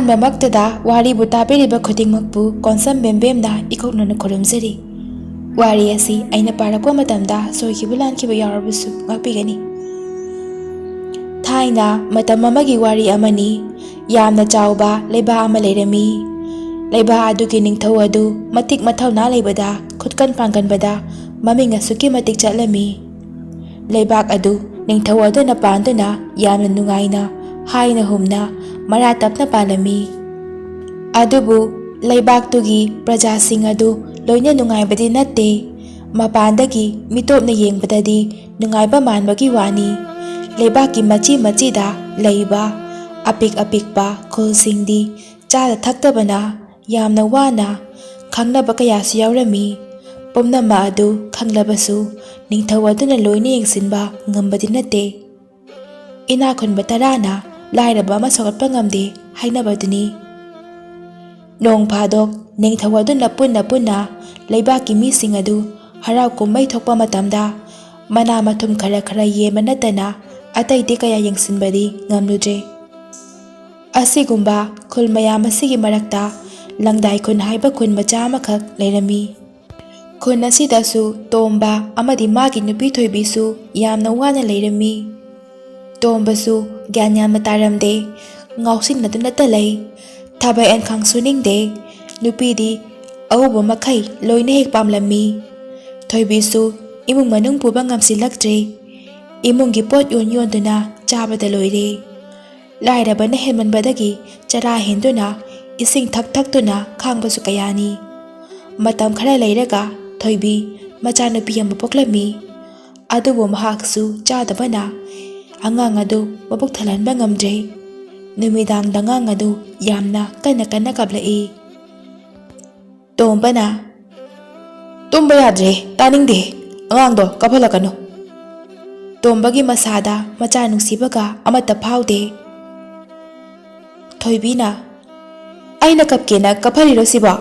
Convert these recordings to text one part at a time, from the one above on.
ꯑꯍꯥꯟꯕꯃꯛꯇꯗ ꯋꯥꯔꯤꯕꯨ ꯇꯥꯕꯤꯔꯤꯕ ꯈꯨꯗꯤꯡꯃꯛꯄꯨ ꯀꯣꯟꯁꯝ ꯕꯦꯝꯕꯦꯝꯅ ꯏꯀꯣꯛꯅꯅ ꯈꯨꯔꯨꯝꯖꯔꯤ꯫ ꯋꯥꯔꯤ ꯑꯁꯤ ꯑꯩꯅ ꯄꯥꯔꯛꯄ ꯃꯇꯝꯗ ꯁꯣꯏꯈꯤꯕ ꯂꯥꯟꯈꯤꯕ ꯌꯥꯎꯔꯕꯁꯨ ꯉꯥꯛꯄꯤꯒꯅꯤ꯫ ꯊꯥꯏꯅ ꯃꯇꯝ ꯑꯃꯒꯤ ꯋꯥꯔꯤ ꯑꯃꯅꯤ꯫ ꯌꯥꯝꯅ ꯆꯥꯎꯕ ꯂꯩꯕꯥꯛ ꯑꯃ ꯂꯩꯔꯝꯃꯤ꯫ ꯂꯩꯕꯥꯛ ꯑꯗꯨꯒꯤ ꯅꯤꯡꯊꯧ ꯑꯗꯨ ꯃꯇꯤꯛ ꯃꯊꯧꯅꯥ ꯂꯩꯕꯗ, ꯈꯨꯠꯀꯟ ꯄꯥꯡꯒꯟꯕꯗ ꯃꯃꯤꯡ ꯑꯁꯨꯛꯀꯤ ꯃꯇꯤꯛ ꯆꯠꯂꯝꯃꯤ꯫ ꯂꯩꯕꯥꯛ ꯑꯗꯨ ꯅꯤꯡꯊꯧ ꯑꯗꯨꯅ ꯄꯥꯟꯗꯨꯅ ꯌꯥꯝꯅ ꯅꯨꯡꯉꯥꯏꯅ, ꯍꯥꯏꯅ ꯍꯨꯝꯅ, ꯃꯔꯥ ꯇꯞꯅ ꯄꯥꯜꯂꯝꯃꯤ꯫ ꯑꯗꯨꯕꯨ ꯂꯩꯕꯥꯛꯇꯨꯒꯤ ꯄ꯭ꯔꯖꯥꯁꯤꯡ ꯑꯗꯨ ꯂꯣꯏꯅ ꯅꯨꯡꯉꯥꯏꯕꯗꯤ ꯅꯠꯇꯦ꯫ ꯃꯄꯥꯟꯗꯒꯤ ꯃꯤꯇꯣꯞꯅ ꯌꯦꯡꯕꯗꯗꯤ ꯅꯨꯡꯉꯥꯏꯕ ꯃꯥꯟꯕꯒꯤ ꯋꯥꯅꯤ꯫ ꯂꯩꯕꯥꯛꯀꯤ ꯃꯆꯤ ꯃꯆꯤꯗ ꯂꯩꯕ ꯑꯄꯤꯛ ꯑꯄꯤꯛꯄ ꯈꯨꯜꯁꯤꯡꯗꯤ ꯆꯥꯗ ꯊꯛꯇꯕꯅ ꯌꯥꯝꯅ ꯋꯥꯅ ꯈꯪꯅꯕ ꯀꯌꯥꯁꯨ ꯌꯥꯎꯔꯝꯃꯤ꯫ ꯄꯨꯝꯅꯃꯛ ꯑꯗꯨ ꯈꯪꯂꯕꯁꯨ ꯅꯤꯡꯊꯧ ꯑꯗꯨꯅ ꯂꯣꯏꯅ ꯌꯦꯡꯁꯤꯟꯕ ꯉꯝꯕꯗꯤ ꯅꯠꯇꯦ꯫ ꯏꯅꯥꯛ ꯈꯨꯟꯕ ꯇꯔꯥꯅ ꯂꯥꯏꯔꯕ ꯑꯃ ꯁꯧꯒꯠꯄ ꯉꯝꯗꯦ ꯍꯥꯏꯅꯕꯗꯨꯅꯤ꯫ ꯅꯣꯡ ꯐꯥꯗꯣꯛ ꯅꯤꯡꯊꯧ ꯑꯗꯨꯅ ꯄꯨꯟꯅ ꯂꯩꯕꯥꯛꯀꯤ ꯃꯤꯁꯤꯡ ꯑꯗꯨ ꯍꯔꯥꯎ ꯀꯨꯝꯍꯩ ꯊꯣꯛꯄ ꯃꯇꯝꯗ ꯃꯅꯥ ꯃꯊꯨꯝ ꯈꯔ ꯌꯦꯟꯕ ꯅꯠꯇꯅ ꯑꯇꯩꯗꯤ ꯀꯌꯥ ꯌꯦꯡꯁꯤꯟꯕꯗꯤ ꯉꯝꯂꯨꯗ꯭ꯔꯦ꯫ ꯑꯁꯤꯒꯨꯝꯕ ꯈꯨꯜ ꯃꯌꯥꯝ ꯑꯁꯤꯒꯤ ꯃꯔꯛꯇ ꯂꯪꯗꯥꯏ ꯈꯨꯟ ꯍꯥꯏꯕ ꯈꯨꯟ ꯃꯆꯥ ꯑꯃꯈꯛ ꯂꯩꯔꯝꯃꯤ꯫ ꯈꯨꯟ ꯑꯁꯤꯗꯁꯨ ꯇꯣꯝꯕ ꯑꯃꯗꯤ ꯃꯥꯒꯤ ꯅꯨꯄꯤ ꯊꯣꯏꯕꯤꯁꯨ ꯌꯥꯝꯅ ꯋꯥꯅ ꯂꯩꯔꯝꯃꯤ꯫ ꯇꯣꯝꯕꯁꯨ ꯒ꯭ꯌꯥꯟ ꯌꯥꯝꯅ ꯇꯥꯔꯝꯗꯦ, ꯉꯥꯎꯁꯤꯟꯅꯗꯨꯅꯇ ꯂꯩ, ꯊꯕꯛ ꯏꯟꯈꯥꯡ ꯁꯨꯅꯤꯡꯗꯦ꯫ ꯅꯨꯄꯤꯗꯤ ꯑꯎꯕ ꯃꯈꯩ ꯂꯣꯏꯅ ꯍꯦꯛ ꯄꯥꯝꯂꯝꯃꯤ꯫ ꯊꯣꯏꯕꯤꯁꯨ ꯏꯃꯨꯡ ꯃꯅꯨꯡ ꯄꯨꯕ ꯉꯝꯁꯤꯜꯂꯛꯇ꯭ꯔꯦ꯫ ꯏꯃꯨꯡꯒꯤ ꯄꯣꯠ ꯌꯣꯟꯗꯨꯅ ꯆꯥꯕꯗ ꯂꯣꯏꯔꯦ꯫ ꯂꯥꯏꯔꯕꯅ ꯍꯦꯟꯃꯟꯕꯗꯒꯤ ꯆꯔꯥ ꯍꯦꯟꯗꯨꯅ ꯏꯁꯤꯡ ꯊꯛꯇꯨꯅ ꯈꯥꯡꯕꯁꯨ ꯀꯌꯥꯅꯤ꯫ ꯃꯇꯝ ꯈꯔ ꯂꯩꯔꯒ ꯊꯣꯏꯕꯤ ꯃꯆꯥꯅꯨꯄꯤ ꯑꯃ ꯄꯣꯛꯂꯝꯃꯤ꯫ ꯑꯗꯨꯕꯨ ꯃꯍꯥꯛꯁꯨ ꯆꯥꯗꯕꯅ ꯑꯉꯥꯡ ꯑꯗꯨ ꯃꯕꯨꯛ ꯊꯜꯍꯟꯕ ꯉꯝꯗ꯭ꯔꯦ꯫ ꯅꯨꯃꯤꯗꯥꯡꯗ ꯑꯉꯥꯡ ꯑꯗꯨ ꯌꯥꯝꯅ ꯀꯟꯅ ꯀꯞꯂꯛꯏ꯫ ꯇꯣꯝꯕꯅ "ꯇꯨꯝꯕ ꯌꯥꯗ꯭ꯔꯦ, ꯇꯥꯅꯤꯡꯗꯦ, ꯑꯉꯥꯡꯗꯣ ꯀꯞꯍꯜꯂꯛꯀꯅꯨ." ꯇꯣꯝꯕꯒꯤ ꯃꯁꯥꯗ ꯃꯆꯥ ꯅꯨꯡꯁꯤꯕꯒ ꯑꯃꯠꯇ ꯐꯥꯎꯗꯦ꯫ ꯊꯣꯏꯕꯤꯅ "ꯑꯩꯅ ꯀꯞꯀꯦꯅ ꯀꯞꯍꯜꯂꯤꯔꯣ ꯁꯤꯕꯣ?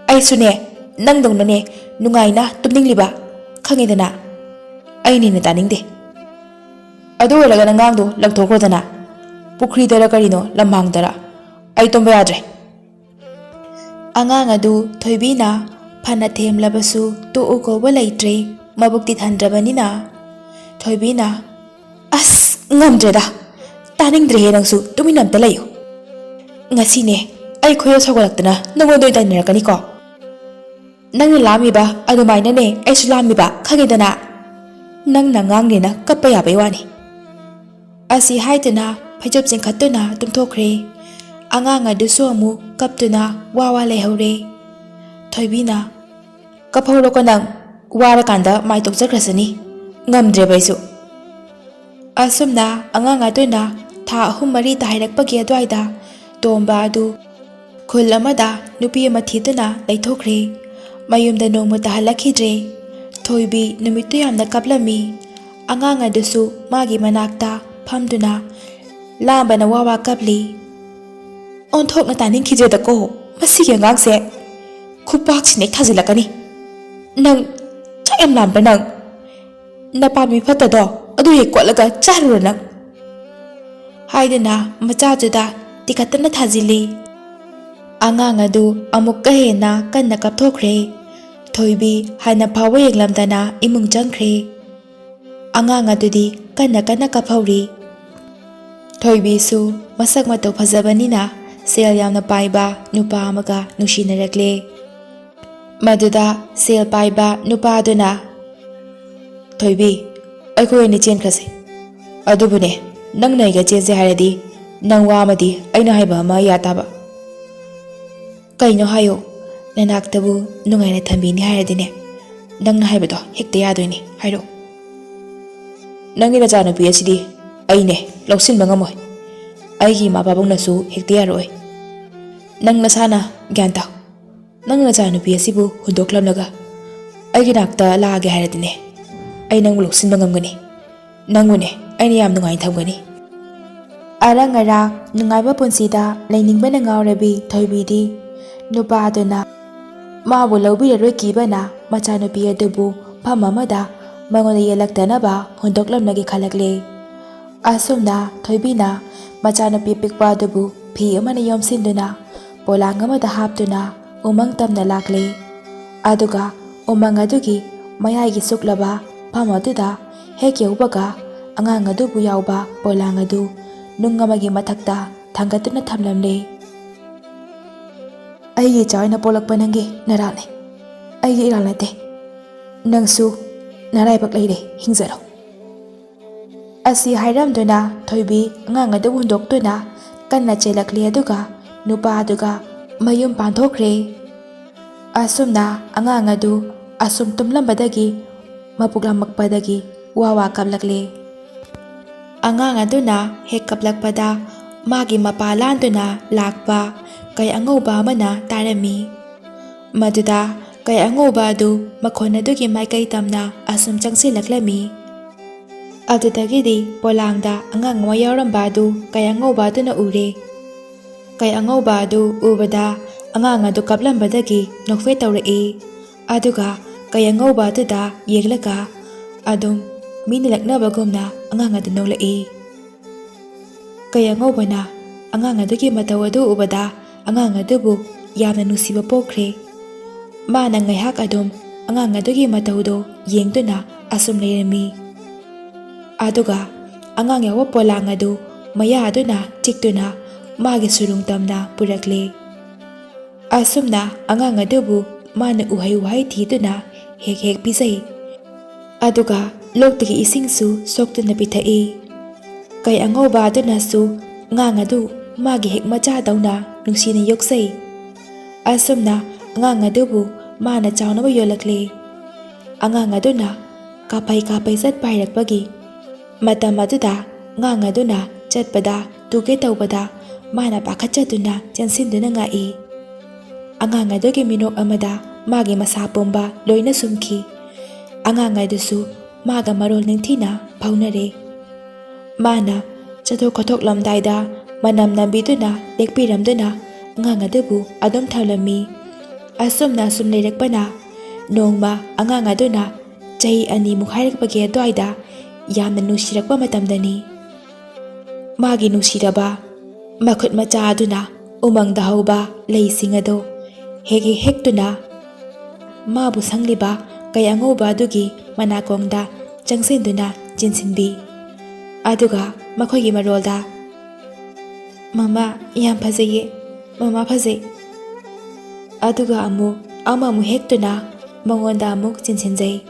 ꯑꯩꯁꯨꯅꯦ ꯅꯪꯗꯧꯅꯅꯦ ꯅꯨꯡꯉꯥꯏꯅ ꯇꯨꯝꯅꯤꯡꯂꯤꯕ, ꯈꯪꯉꯦꯗꯅ꯫ ꯑꯩꯅꯦꯅ ꯇꯥꯅꯤꯡꯗꯦ꯫ ꯑꯗꯨ ꯑꯣꯏꯔꯒꯅ ꯑꯉꯥꯡꯗꯣ ꯂꯪꯊꯣꯛꯈ꯭ꯔꯣꯗꯅ, ꯄꯨꯈ꯭ꯔꯤꯗꯔ ꯀꯔꯤꯅꯣ ꯂꯝꯍꯥꯡꯗꯔ꯫ ꯑꯩ ꯇꯨꯝꯕ ꯌꯥꯗ꯭ꯔꯦ." ꯑꯉꯥꯡ ꯑꯗꯨ ꯊꯣꯏꯕꯤꯅ ꯐꯅ ꯊꯦꯝꯂꯕꯁꯨ ꯇꯣꯛꯎ ꯀꯧꯕ ꯂꯩꯇ꯭ꯔꯦ, ꯃꯕꯨꯛꯇꯤ ꯊꯟꯗ꯭ꯔꯕꯅꯤꯅ꯫ ꯊꯣꯏꯕꯤꯅ "ꯑꯁ ꯉꯝꯗ꯭ꯔꯦꯗ, ꯇꯥꯅꯤꯡꯗ꯭ꯔꯦꯍꯦ ꯅꯪꯁꯨ, ꯇꯨꯃꯤꯟꯅ ꯑꯝꯇ ꯂꯩꯌꯨ꯫ ꯉꯁꯤꯅꯦ ꯑꯩ ꯈꯣꯏꯗꯧ ꯁꯧꯒꯠꯂꯛꯇꯅ ꯅꯪꯉꯣꯟꯗ ꯑꯣꯏꯅ ꯇꯥꯏꯅꯔꯛꯀꯅꯤꯀꯣ꯫ ꯅꯪꯅ ꯂꯥꯝꯃꯤꯕ ꯑꯗꯨꯃꯥꯏꯅꯅꯦ ꯑꯩꯁꯨ ꯂꯥꯝꯃꯤꯕ, ꯈꯪꯉꯦꯗꯅ꯫ ꯅꯪꯅ ꯑꯉꯥꯡꯅꯦꯅ ꯀꯞꯄ ꯌꯥꯕꯩ ꯋꯥꯅꯤ." ꯑꯁꯤ ꯍꯥꯏꯗꯨꯅ ꯐꯩꯖꯨꯞ ꯆꯤꯡꯈꯠꯇꯨꯅ ꯇꯨꯝꯊꯣꯛꯈ꯭ꯔꯦ꯫ ꯑꯉꯥꯡ ꯑꯗꯨꯁꯨ ꯑꯃꯨꯛ ꯀꯞꯇꯨꯅ ꯋꯥ ꯂꯩꯍꯧꯔꯦ꯫ ꯊꯣꯏꯕꯤꯅ "ꯀꯞꯍꯧꯔꯣꯀꯣ ꯅꯪ, ꯋꯥꯔꯀꯥꯟꯗ ꯃꯥꯏ ꯇꯣꯛꯆꯈ꯭ꯔꯁꯅꯤ, ꯉꯝꯗ꯭ꯔꯦꯕ ꯑꯩꯁꯨ." ꯑꯁꯨꯝꯅ ꯑꯉꯥꯡ ꯑꯗꯨꯅ ꯊꯥ 3-4 ꯍꯥꯏꯔꯛꯄꯒꯤ ꯑꯗꯨꯋꯥꯏꯗ ꯇꯣꯝꯕ ꯑꯗꯨ ꯈꯨꯜ ꯑꯃꯗ ꯅꯨꯄꯤ ꯑꯃ ꯊꯤꯗꯨꯅ ꯂꯩꯊꯣꯛꯈ꯭ꯔꯦ꯫ ꯃꯌꯨꯝꯗ ꯅꯣꯡꯃꯇ ꯍꯜꯂꯛꯈꯤꯗ꯭ꯔꯦ꯫ ꯊꯣꯏꯕꯤ ꯅꯨꯃꯤꯠꯇꯨ ꯌꯥꯝꯅ ꯀꯞꯂꯝꯃꯤ꯫ ꯑꯉꯥꯡ ꯑꯗꯨꯁꯨ ꯃꯥꯒꯤ ꯃꯅꯥꯛꯇ ꯐꯝꯗꯨꯅ ꯂꯥꯝꯕꯅ ꯋꯥ ꯀꯞꯂꯤ꯫ "ꯑꯣꯟꯊꯣꯛꯅ ꯇꯥꯅꯤꯡꯈꯤꯗ꯭ꯔꯦꯗꯀꯣ ꯃꯁꯤꯒꯤ ꯑꯉꯥꯡꯁꯦ, ꯈꯨꯄꯥꯛꯁꯤꯅ ꯍꯦꯛ ꯊꯥꯖꯤꯜꯂꯛꯀꯅꯤ꯫ ꯅꯪ ꯆꯥꯛ ꯌꯥꯝ ꯂꯥꯝꯕ꯭ꯔꯥ ꯅꯪ? ꯅꯄꯥꯝꯃꯤ ꯐꯠꯇꯗꯣ ꯑꯗꯨ ꯍꯦꯛ ꯀꯣꯠꯂꯒ ꯆꯥꯔꯨꯔ ꯅꯪ." ꯍꯥꯏꯗꯨꯅ ꯃꯆꯥꯗꯨꯗ ꯇꯤꯀꯠꯇꯅ ꯊꯥꯖꯤꯜꯂꯤ꯫ ꯑꯉꯥꯡ ꯑꯗꯨ ꯑꯃꯨꯛꯀ ꯍꯦꯟꯅ ꯀꯟꯅ ꯀꯞꯊꯣꯛꯈ꯭ꯔꯦ꯫ ꯊꯣꯏꯕꯤ ꯍꯥꯟꯅ ꯐꯥꯎꯕ ꯌꯦꯡꯂꯝꯗꯅ ꯏꯃꯨꯡ ꯆꯪꯈ꯭ꯔꯦ꯫ ꯑꯉꯥꯡ ꯑꯗꯨꯗꯤ ꯀꯟꯅ ꯀꯞꯍꯧꯔꯤ꯫ ꯊꯣꯏꯕꯤꯁꯨ ꯃꯁꯛ ꯃꯇꯧ ꯐꯖꯕꯅꯤꯅ ꯁꯦꯜ ꯌꯥꯝꯅ ꯄꯥꯏꯕ ꯅꯨꯄꯥ ꯑꯃꯒ ꯅꯨꯡꯁꯤꯅꯔꯛꯂꯦ꯫ ꯃꯗꯨꯗ ꯁꯦꯜ ꯄꯥꯏꯕ ꯅꯨꯄꯥꯗꯨꯅ "ꯊꯣꯏꯕꯤ, ꯑꯩꯈꯣꯏ ꯑꯅꯤ ꯆꯦꯟꯈ꯭ꯔꯁꯦ. ꯑꯗꯨꯕꯨꯅꯦ ꯅꯪꯅ ꯑꯩꯒ ꯆꯦꯟꯁꯦ ꯍꯥꯏꯔꯗꯤ ꯅꯪ ꯋꯥ ꯑꯃꯗꯤ ꯑꯩꯅ ꯍꯥꯏꯕ ꯑꯃ ꯌꯥ ꯇꯥꯕ." "ꯀꯩꯅꯣ ꯍꯥꯏꯌꯣ, ꯅꯅꯥꯛꯇꯕꯨ ꯅꯨꯡꯉꯥꯏꯅ ꯊꯝꯕꯤꯅꯤ ꯍꯥꯏꯔꯗꯤꯅꯦ ꯅꯪꯅ ꯍꯥꯏꯕꯗꯣ ꯍꯦꯛꯇ ꯌꯥꯗꯣꯏꯅꯤ, ꯍꯥꯏꯔꯛꯑꯣ." "ꯅꯪꯒꯤ ꯅꯆꯥꯅꯨꯄꯤ ꯑꯁꯤꯗꯤ ꯑꯩꯅꯦ ꯂꯧꯁꯤꯟꯕ ꯉꯝꯃꯣꯏ. ꯑꯩꯒꯤ ꯏꯃꯥ ꯄꯥꯕꯨꯡꯅꯁꯨ ꯍꯦꯛꯇ ꯌꯥꯔꯛꯑꯣꯏ. ꯅꯪ ꯅꯁꯥꯅ ꯒ꯭ꯌꯥꯟ ꯇꯥꯎ. ꯅꯪ ꯅꯆꯥꯅꯨꯄꯤ ꯑꯁꯤꯕꯨ ꯍꯨꯟꯗꯣꯛꯂꯝꯂꯒ ꯑꯩꯒꯤ ꯅꯥꯛꯇ ꯂꯥꯛꯑꯒꯦ ꯍꯥꯏꯔꯗꯤꯅꯦ ꯑꯩ ꯅꯪꯕꯨ ꯂꯧꯁꯤꯟꯕ ꯉꯝꯒꯅꯤ. ꯅꯪꯕꯨꯅꯦ ꯑꯩꯅ ꯌꯥꯝ ꯅꯨꯡꯉꯥꯏꯅ ꯊꯝꯒꯅꯤ." ꯑꯔꯪ ꯑꯔꯥꯛ ꯅꯨꯡꯉꯥꯏꯕ ꯄꯨꯟꯁꯤꯗ ꯂꯩꯅꯤꯡꯕꯅ ꯉꯥꯎꯔꯕꯤ ꯊꯣꯏꯕꯤꯗꯤ ꯅꯨꯄꯥꯗꯨꯅ ꯃꯥꯕꯨ ꯂꯧꯕꯤꯔꯔꯣꯏ ꯀꯤꯕꯅ ꯃꯆꯥꯅꯨꯄꯤ ꯑꯗꯨꯕꯨ ꯐꯝ ꯑꯃꯗ ꯃꯉꯣꯟꯗ ꯌꯦꯜꯂꯛꯇꯅꯕ ꯍꯨꯟꯗꯣꯛꯂꯝꯂꯒꯦ ꯈꯜꯂꯛꯂꯦ꯫ ꯑꯁꯨꯝꯅ ꯊꯣꯏꯕꯤꯅ ꯃꯆꯥꯅꯨꯄꯤ ꯄꯤꯛꯄ ꯑꯗꯨꯕꯨ ꯐꯤ ꯑꯃꯅ ꯌꯣꯝꯁꯤꯟꯗꯨꯅ ꯄꯣꯂꯥꯡ ꯑꯃꯗ ꯍꯥꯞꯇꯨꯅ ꯎꯃꯪ ꯇꯝꯅ ꯂꯥꯛꯂꯦ꯫ ꯑꯗꯨꯒ ꯎꯃꯪ ꯑꯗꯨꯒꯤ ꯃꯌꯥꯏꯒꯤ ꯁꯨꯛꯂꯕ ꯐꯝ ꯑꯗꯨꯗ ꯍꯦꯛ ꯌꯧꯕꯒ ꯑꯉꯥꯡ ꯑꯗꯨꯕꯨ ꯌꯥꯎꯕ ꯄꯣꯂꯥꯡ ꯑꯗꯨ ꯅꯨꯡ ꯑꯃꯒꯤ ꯃꯊꯛꯇ ꯊꯥꯡꯒꯠꯇꯨꯅ ꯊꯝꯂꯝꯂꯦ꯫ ꯑꯩꯒꯤ ꯏꯆꯥ ꯑꯣꯏꯅ ꯄꯣꯛꯂꯛꯄ ꯅꯪꯒꯤ ꯅꯔꯥꯜꯅꯤ, ꯑꯩꯒꯤ ꯏꯔꯥꯜ ꯅꯠꯇꯦ꯫ ꯅꯪꯁꯨ ꯅꯔꯥꯏꯕꯛ ꯂꯩꯔꯦ, ꯍꯤꯡꯖꯔꯣ꯫ ꯑꯁꯤ ꯍꯥꯏꯔꯝꯗꯨꯅ ꯊꯣꯏꯕꯤ ꯑꯉꯥꯡ ꯑꯗꯨꯕꯨ ꯍꯨꯟꯗꯣꯛꯇꯨꯅ ꯀꯟꯅ ꯆꯦꯜꯂꯛꯂꯦ ꯑꯗꯨꯒ ꯅꯨꯄꯥ ꯑꯗꯨꯒ ꯃꯌꯨꯝ ꯄꯥꯟꯊꯣꯛꯈ꯭ꯔꯦ꯫ ꯑꯁꯨꯝꯅ ꯑꯉꯥꯡ ꯑꯗꯨ ꯑꯁꯨꯝ ꯇꯨꯝꯂꯝꯕꯗꯒꯤ ꯃꯄꯨꯛ ꯂꯥꯃꯛꯄꯗꯒꯤ ꯋꯥ ꯀꯞꯂꯛꯂꯦ꯫ ꯑꯉꯥꯡ ꯑꯗꯨꯅ ꯍꯦꯛ ꯀꯞꯂꯛꯄꯗ ꯃꯥꯒꯤ ꯃꯄꯥ ꯂꯥꯟꯗꯨꯅ ꯂꯥꯛꯄ ꯀꯩ ꯑꯉꯧꯕ ꯑꯃꯅ ꯇꯥꯔꯝꯃꯤ꯫ ꯃꯗꯨꯗ ꯀꯩ ꯑꯉꯧꯕ ꯑꯗꯨ ꯃꯈꯣꯟ ꯑꯗꯨꯒꯤ ꯃꯥꯏꯀꯩ ꯇꯝꯅ ꯑꯁꯨꯝ ꯆꯪꯁꯤꯜꯂꯛꯂꯝꯃꯤ꯫ ꯑꯗꯨꯗꯒꯤꯗꯤ ꯄꯣꯂꯥꯡꯗ ꯑꯉꯥꯡ ꯑꯃ ꯌꯥꯎꯔꯝꯕ ꯑꯗꯨ ꯀꯩ ꯑꯉꯧꯕ ꯑꯗꯨꯅ ꯎꯔꯦ꯫ ꯀꯩ ꯑꯉꯧꯕ ꯑꯗꯨ ꯎꯕꯗ ꯑꯉꯥꯡ ꯑꯗꯨ ꯀꯞꯂꯝꯕꯗꯒꯤ ꯅꯣꯛꯐꯦꯠ ꯇꯧꯔꯛꯏ꯫ ꯑꯗꯨꯒ ꯀꯩ ꯑꯉꯧꯕ ꯑꯗꯨꯗ ꯌꯦꯡꯂꯒ ꯑꯗꯨꯝ ꯃꯤꯅ ꯂꯛꯅꯕꯒꯨꯝꯅ ꯑꯉꯥꯡ ꯑꯗꯨ ꯅꯣꯛꯂꯛꯏ꯫ ꯀꯩ ꯑꯉꯧꯕꯅ ꯑꯉꯥꯡ ꯑꯗꯨꯒꯤ ꯃꯇꯧ ꯑꯗꯨ ꯎꯕꯗ ꯑꯉꯥꯡ ꯑꯗꯨꯕꯨ ꯌꯥꯝꯅ ꯅꯨꯡꯁꯤꯕ ꯄꯣꯛꯈ꯭ꯔꯦ꯫ ꯃꯥꯅ ꯉꯥꯏꯍꯥꯛ ꯑꯗꯨꯝ ꯑꯉꯥꯡ ꯑꯗꯨꯒꯤ ꯃꯇꯧꯗꯣ ꯌꯦꯡꯗꯨꯅ ꯑꯁꯨꯝ ꯂꯩꯔꯝꯃꯤ꯫ ꯑꯗꯨꯒ ꯑꯉꯥꯡ ꯌꯥꯎꯕ ꯄꯣꯂꯥꯡ ꯑꯗꯨ ꯃꯌꯥ ꯑꯗꯨꯅ ꯆꯤꯛꯇꯨꯅ ꯃꯥꯒꯤ ꯁꯨꯔꯨꯡ ꯇꯝꯅ ꯄꯨꯔꯛꯂꯦ꯫ ꯑꯁꯨꯝꯅ ꯑꯉꯥꯡ ꯑꯗꯨꯕꯨ ꯃꯥꯅ ꯎꯍꯩ ꯋꯥꯍꯩ ꯊꯤꯗꯨꯅ ꯍꯦꯛ ꯍꯦꯛ ꯄꯤꯖꯩ꯫ ꯑꯗꯨꯒ ꯂꯣꯛꯇꯒꯤ ꯏꯁꯤꯡꯁꯨ ꯁꯣꯛꯇꯨꯅ ꯄꯤꯊꯛꯏ꯫ ꯀꯩ ꯑꯉꯧꯕ ꯑꯗꯨꯅꯁꯨ ꯑꯉꯥꯡ ꯑꯗꯨ ꯃꯥꯒꯤ ꯍꯦꯛ ꯃꯆꯥꯗꯧꯅ ꯅꯨꯡꯁꯤꯅ ꯌꯣꯛꯆꯩ꯫ ꯑꯁꯨꯝꯅ ꯑꯉꯥꯡ ꯑꯗꯨꯕꯨ ꯃꯥꯅ ꯆꯥꯎꯅꯕ ꯌꯣꯜꯂꯛꯂꯦ꯫ ꯑꯉꯥꯡ ꯑꯗꯨꯅ ꯀꯥꯞꯐꯩ ꯆꯠꯄ ꯍꯩꯔꯛꯄꯒꯤ ꯃꯇꯝ ꯑꯗꯨꯗ ꯑꯉꯥꯡ ꯑꯗꯨꯅ ꯆꯠꯄꯗ ꯇꯨꯒꯦ ꯇꯧꯕꯗ ꯃꯥꯅ ꯄꯥꯈꯠꯆꯗꯨꯅ ꯆꯦꯟꯁꯤꯟꯗꯨꯅ ꯉꯥꯛꯏ꯫ ꯑꯉꯥꯡ ꯑꯗꯨꯒꯤ ꯃꯤꯅꯣꯛ ꯑꯃꯗ ꯃꯥꯒꯤ ꯃꯁꯥ ꯄꯨꯝꯕ ꯂꯣꯏꯅ ꯁꯨꯝꯈꯤ꯫ ꯑꯉꯥꯡ ꯑꯗꯨꯁꯨ ꯃꯥꯒ ꯃꯔꯣꯜ ꯅꯤꯡꯊꯤꯅ ꯐꯥꯎꯅꯔꯦ꯫ ꯃꯥꯅ ꯆꯠꯊꯣꯛ ꯈꯣꯠꯊꯣꯛꯂꯝꯗꯥꯏꯗ ꯃꯅꯝ ꯅꯝꯕꯤꯗꯨꯅ ꯂꯦꯛꯄꯤꯔꯝꯗꯨꯅ ꯑꯉꯥꯡ ꯑꯗꯨꯕꯨ ꯑꯗꯨꯝ ꯊꯝꯂꯝꯃꯤ꯫ ꯑꯁꯨꯝꯅ ꯁꯨꯝ ꯂꯩꯔꯛꯄꯅ ꯅꯣꯡꯃ ꯑꯉꯥꯡ ꯑꯗꯨꯅ ꯆꯍꯤ 2 ꯍꯥꯏꯔꯛꯄꯒꯤ ꯑꯗꯨꯋꯥꯏꯗ ꯌꯥꯝꯅ ꯅꯨꯡꯁꯤꯔꯛꯄ ꯃꯇꯝꯗꯅꯤ꯫ ꯃꯥꯒꯤ ꯅꯨꯡꯁꯤꯔꯕ ꯃꯈꯨꯠ ꯃꯆꯥ ꯑꯗꯨꯅ ꯎꯃꯪꯗ ꯍꯧꯕ ꯂꯩꯁꯤꯡ ꯑꯗꯨ ꯍꯦꯛ ꯍꯦꯛꯇꯨꯅ ꯃꯥꯕꯨ ꯁꯪꯂꯤꯕ ꯀꯩ ꯑꯉꯧꯕ ꯑꯗꯨꯒꯤ ꯃꯅꯥꯀꯣꯡꯗ ꯆꯪꯁꯤꯟꯗꯨꯅ ꯆꯤꯟꯁꯤꯟꯕꯤ꯫ ꯑꯗꯨꯒ ꯃꯈꯣꯏꯒꯤ ꯃꯔꯣꯜꯗ "ꯃꯃꯥ ꯌꯥꯝ ꯐꯖꯩꯌꯦ, ꯃꯃꯥ ꯐꯖꯩ", ꯑꯗꯨꯒ ꯑꯃꯃꯨꯛ ꯍꯦꯛꯇꯨꯅ ꯃꯉꯣꯟꯗ ꯑꯃꯨꯛ ꯆꯤꯟꯁꯤꯟꯖꯩ꯫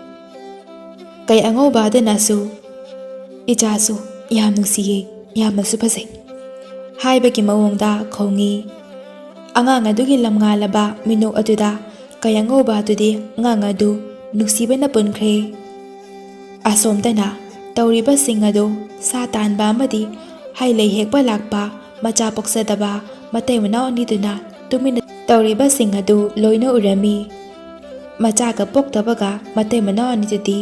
ꯀꯩ ꯑꯉꯧꯕ ꯑꯗꯨꯅꯁꯨ "ꯏꯆꯥꯁꯨ ꯌꯥꯝ ꯅꯨꯡꯁꯤꯌꯦ, ꯌꯥꯝꯅꯁꯨ ꯐꯖꯩ" ꯍꯥꯏꯕꯒꯤ ꯃꯑꯣꯡꯗ ꯈꯣꯡꯉꯤ꯫ ꯑꯉꯥꯡ ꯑꯗꯨꯒꯤ ꯂꯝꯉꯥꯜꯂꯕ ꯃꯤꯅꯣꯛ ꯑꯗꯨꯗ ꯀꯩ ꯑꯉꯧꯕ ꯑꯗꯨꯗꯤ ꯑꯉꯥꯡ ꯑꯗꯨ ꯅꯨꯡꯁꯤꯕꯅ ꯄꯨꯟꯈ꯭ꯔꯦ꯫ ꯑꯁꯣꯝꯗꯅ ꯇꯧꯔꯤꯕꯁꯤꯡ ꯑꯗꯨ ꯁꯥ ꯇꯥꯟꯕ ꯑꯃꯗꯤ ꯍꯩ ꯂꯩ ꯍꯦꯛꯄ ꯂꯥꯛꯄ ꯃꯆꯥ ꯄꯣꯛꯆꯗꯕ ꯃꯇꯩ ꯃꯅꯥꯎ ꯑꯅꯤꯗꯨꯅ ꯇꯨꯃꯤꯟꯅ ꯇꯧꯔꯤꯕꯁꯤꯡ ꯑꯗꯨ ꯂꯣꯏꯅ ꯎꯔꯝꯃꯤ꯫ ꯃꯆꯥꯒ ꯄꯣꯛꯇꯕꯒ ꯃꯇꯩ ꯃꯅꯥꯎ ꯑꯅꯤꯗꯨꯗꯤ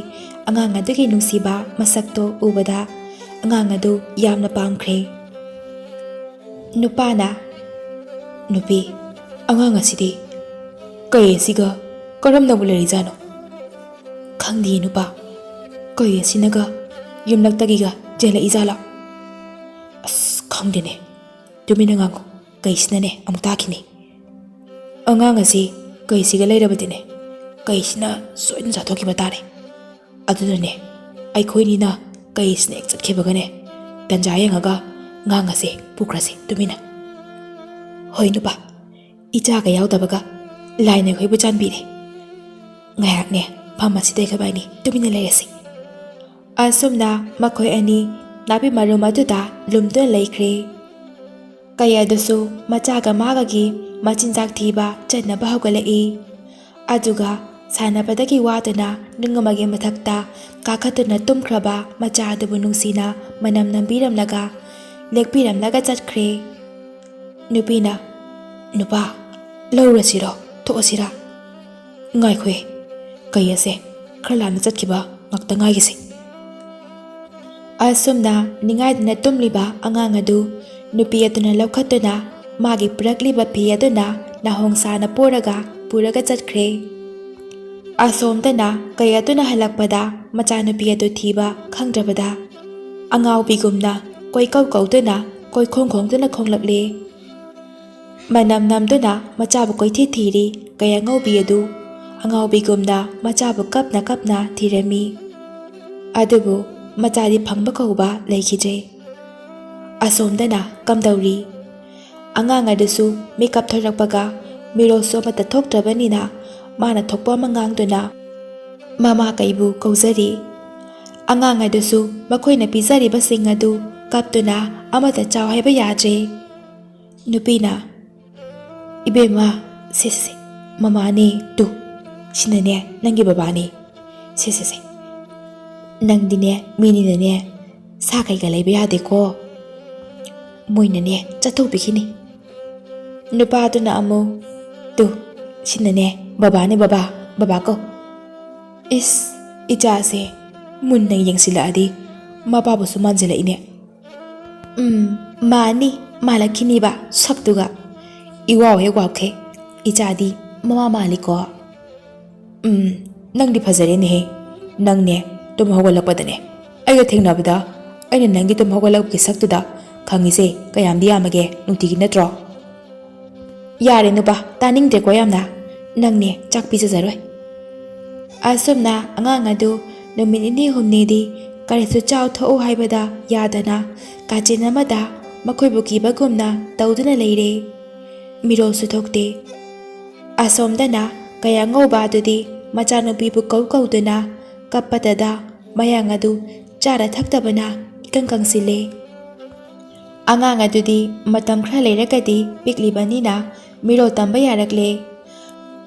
ꯑꯉꯥꯡ ꯑꯗꯨꯒꯤ ꯅꯨꯡꯁꯤꯕ ꯃꯁꯛꯇꯣ ꯎꯕꯗ ꯑꯉꯥꯡ ꯑꯗꯨ ꯌꯥꯝꯅ ꯄꯥꯝꯈ꯭ꯔꯦ꯫ ꯅꯨꯄꯥꯅ "ꯅꯨꯄꯤ, ꯑꯉꯥꯡ ꯑꯁꯤꯗꯤ ꯀꯩ ꯑꯁꯤꯒ ꯀꯔꯝꯅꯕꯨ ꯂꯩꯔꯤꯖꯥꯠꯅꯣ? ꯈꯪꯗꯦ ꯅꯨꯄꯥ, ꯀꯩ ꯑꯁꯤꯅꯒ ꯌꯨꯝꯂꯛꯇꯒꯤꯒ ꯆꯦꯜꯂꯛꯏꯖꯥꯠꯂꯣ? ꯑꯁ ꯈꯪꯗꯦꯅꯦ, ꯇꯨꯃꯤꯟꯅ ꯉꯥꯡꯉꯨ, ꯀꯩꯁꯤꯅꯅꯦ ꯑꯃꯨꯛ ꯇꯥꯈꯤꯅꯤ꯫ ꯑꯉꯥꯡ ꯑꯁꯤ ꯀꯩꯁꯤꯒ ꯂꯩꯔꯕꯗꯤꯅꯦ, ꯀꯩꯁꯤꯅ ꯁꯣꯏꯗꯅ ꯆꯥꯊꯣꯛꯈꯤꯕ ꯇꯥꯔꯦ꯫ ꯑꯗꯨꯅꯅꯦ ꯑꯩꯈꯣꯏꯅꯤꯅ ꯀꯩꯁꯤꯅ ꯍꯦꯛ ꯆꯠꯈꯤꯕꯒꯅꯦ ꯇꯟꯖꯥ ꯌꯦꯡꯉꯒ ꯉꯥꯡꯉꯁꯦ, ꯄꯨꯈ꯭ꯔꯁꯦ ꯇꯨꯃꯤꯟꯅ꯫ ꯍꯣꯏ ꯅꯨꯄꯥ, ꯏꯆꯥꯒ ꯌꯥꯎꯗꯕꯒ ꯂꯥꯏꯅ ꯑꯩꯈꯣꯏꯕꯨ ꯆꯥꯟꯕꯤꯔꯦ꯫ ꯉꯥꯏꯍꯥꯛꯅꯦ ꯐꯝ ꯑꯁꯤꯗ ꯑꯩꯈꯣꯏꯕꯥꯅꯤ ꯇꯨꯃꯤꯟꯅ ꯂꯩꯔꯁꯤ꯫ ꯑꯁꯨꯝꯅ ꯃꯈꯣꯏ ꯑꯅꯤ ꯅꯥꯄꯤ ꯃꯔꯨꯝ ꯑꯗꯨꯗ ꯂꯨꯝꯗꯨꯅ ꯂꯩꯈ꯭ꯔꯦ꯫ ꯀꯩ ꯑꯗꯨꯁꯨ ꯃꯆꯥꯒ ꯃꯥꯒꯒꯤ ꯃꯆꯤꯟꯖꯥꯛ ꯊꯤꯕ ꯆꯠꯅꯕ ꯍꯧꯒꯠꯂꯛꯏ꯫ ꯑꯗꯨꯒ ꯁꯥꯟꯅꯕꯗꯒꯤ ꯋꯥꯗꯨꯅ ꯅꯨꯡ ꯑꯃꯒꯤ ꯃꯊꯛꯇ ꯀꯥꯈꯠꯇꯨꯅ ꯇꯨꯝꯈ꯭ꯔꯕ ꯃꯆꯥ ꯑꯗꯨꯕꯨ ꯅꯨꯡꯁꯤꯅ ꯃꯅꯝ ꯅꯝꯕꯤꯔꯝꯂꯒ ꯂꯦꯛꯄꯤꯔꯝꯂꯒ ꯆꯠꯈ꯭ꯔꯦ꯫ ꯅꯨꯄꯤꯅ "ꯅꯨꯄꯥ, ꯂꯧꯔꯁꯤꯔꯣ, ꯊꯣꯛꯑꯁꯤꯔꯥ? ꯉꯥꯏꯈꯣꯏ, ꯀꯩ ꯑꯁꯦ ꯈꯔ ꯂꯥꯞꯅ ꯆꯠꯈꯤꯕ ꯉꯥꯛꯇ ꯉꯥꯏꯒꯤꯁꯤ." ꯑꯁꯨꯝꯅ ꯅꯤꯡꯉꯥꯏꯗꯨꯅ ꯇꯨꯝꯂꯤꯕ ꯑꯉꯥꯡ ꯑꯗꯨ ꯅꯨꯄꯤ ꯑꯗꯨꯅ ꯂꯧꯈꯠꯇꯨꯅ ꯃꯥꯒꯤ ꯄꯨꯔꯛꯂꯤꯕ ꯐꯤ ꯑꯗꯨꯅ ꯅꯥꯍꯣꯡꯁꯥꯅ ꯄꯨꯔꯒ ꯆꯠꯈ꯭ꯔꯦ꯫ ꯑꯁꯣꯝꯗꯅ ꯀꯩ ꯑꯗꯨꯅ ꯍꯜꯂꯛꯄꯗ ꯃꯆꯥꯅꯨꯄꯤ ꯑꯗꯨ ꯊꯤꯕ ꯈꯪꯗ꯭ꯔꯕꯗ ꯑꯉꯥꯎꯕꯤꯒꯨꯝꯅ ꯀꯣꯏꯀꯧ ꯀꯧꯗꯨꯅ ꯀꯣꯏꯈꯣꯡ ꯈꯣꯡꯗꯨꯅ ꯈꯣꯡꯂꯛꯂꯦ꯫ Manam namduna machabu koithi thiri kaya ngaubi adu angaubi-gumna machabu kapna thirami. Adubu machadi phangba kauba leikhitre. Asomdana kamdauri angang adusu makeup thorakpaga miroso mata thoktrabanina mana thokpa mangangduna mama kaibu kauzari. Angang adusu makoina pizariba sing adu kaptuna amata chaw haiba yadre. Nupina Ibema se mama ne tu sinane nangi baba ne se nangdine mini ne sa kai ga leiba yade ko moina ne chatho bikini. Nupa aduna amu tu sinane baba ko is ija se munna yengsila adi mababu su manjila ine. Mani malakini ba saktuga iwaw he wawke ijadi mama maliko. Nangdi phajare ne he nangne tum hogolakpadane aiga thengnabada aina nangi tum hogolakki saktuda khangise kayamdi amage nutigi natro. Yare nuba taningde ko yamna nangne chak pizaroi. Asumna angang adu numini humni di karisu chaw tho haibada yadana kachina mada makoibu kibagumna tawduna leire. Miro suthokte. Asomdana kaya ngauba adudi machanupibu kauduna kappatada mayang adu chara thaktabana ikang kangsile. Angang adudi matam khra leiragadi piklibanina miro tamba yarakle.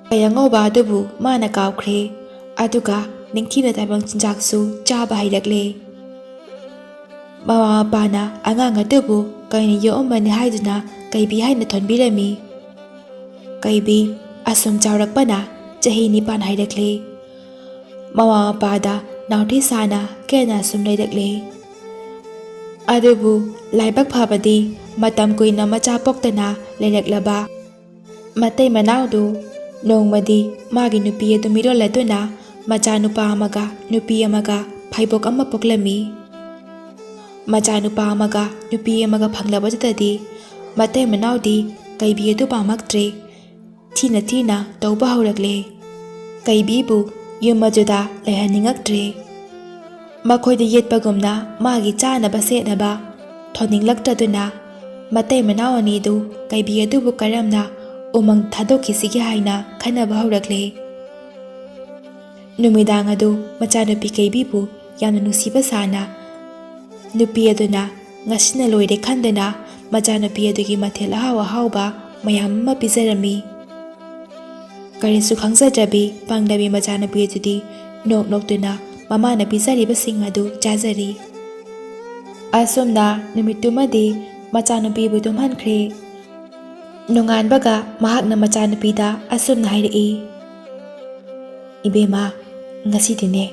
Kaya ngauba adubu mana kaukre aduga ningthina taibang chinjaksu chaba hairakle. Mama mapana angang adubu kaina yo'ombani haiduna kaibi haina thonbirami. Kaibi asum chaurakpana chahi 9 hairakle. Mama mapada nauthi sana kena sum leirakle. Adubu laibak phabadi matam kuina macha poktana leiraklaba matai manaudu nongmadi magi nupi adu miroladuna macha nupa amaga nupi amaga phaibok amma poklami. Macha nupa amaga nupi amaga phanglabadadi matai manaudi kaibi adu pamaktre thina tauba haurakle. Kaibibu yumajuda lehaningaktre. Makoida yetpagumna magi chanaba setnaba thoninglaktatuna matai manau anidu kaibi adubu karamna umang thadokhisigi haina khanaba haurakle. Numidang adu machanupi kaibibu yamna nusiba sana nupi aduna ngasina loire khandana machanupi adugi mathel ahauba mayam ama pizarami. Karisu khangzadrabi pangdabi machanupi adudi noktuna mamana pizariba sing adu chajari. Asomna numitumadi machanupibu tumhankre. Nonganbaga mahakna machanupida asomna hairei. Ibema ngasidine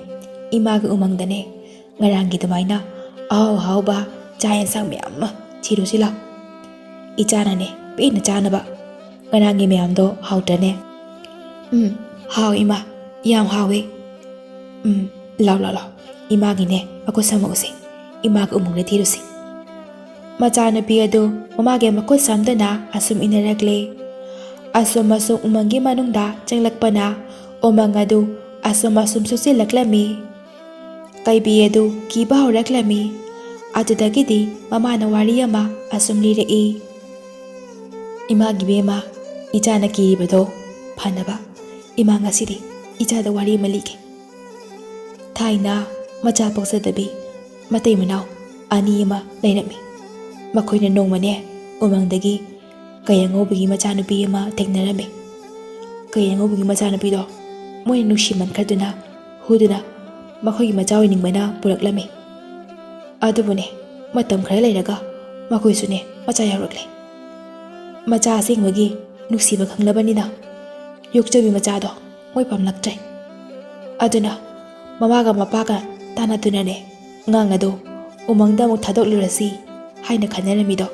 imaga umangdane ngarangi dumaina ahauba chayan sang meyam thirusila. Ichanane pina chanaba ngarangi meyamdo hautane. Hao ima yam hawe. Lao imagine makut samause imaga umungre thirusi. Machanupi adu mamage makut samdana asum inarakle. Asum umangi manungda changlakpana umang adu asum susilaklami. Kaibi adu kiba hauraklami. Adudagidi mamana wari ama asum lirei. Imagi bema ichana kiribado phanaba ima ngasidi ichada wari ama like. Thaina macha pokjadabi matai manau ani ama leirami. Makoina nongmane umangdagi kaya ngobigi machanupi ama theknarami. Kaya ngobigi machanupido moina nusiman khaduna huduna makoigi macha oiningmana puraklami. Adubune matam khara leiraga makoisune macha yaurakle. Macha asengmagi nusiba khanglabanina yokchabi machado moi pamlaktre. Aduna mamaga mapaga tanadunane ngangado umangda mu thadoklurasi haina khanaramido.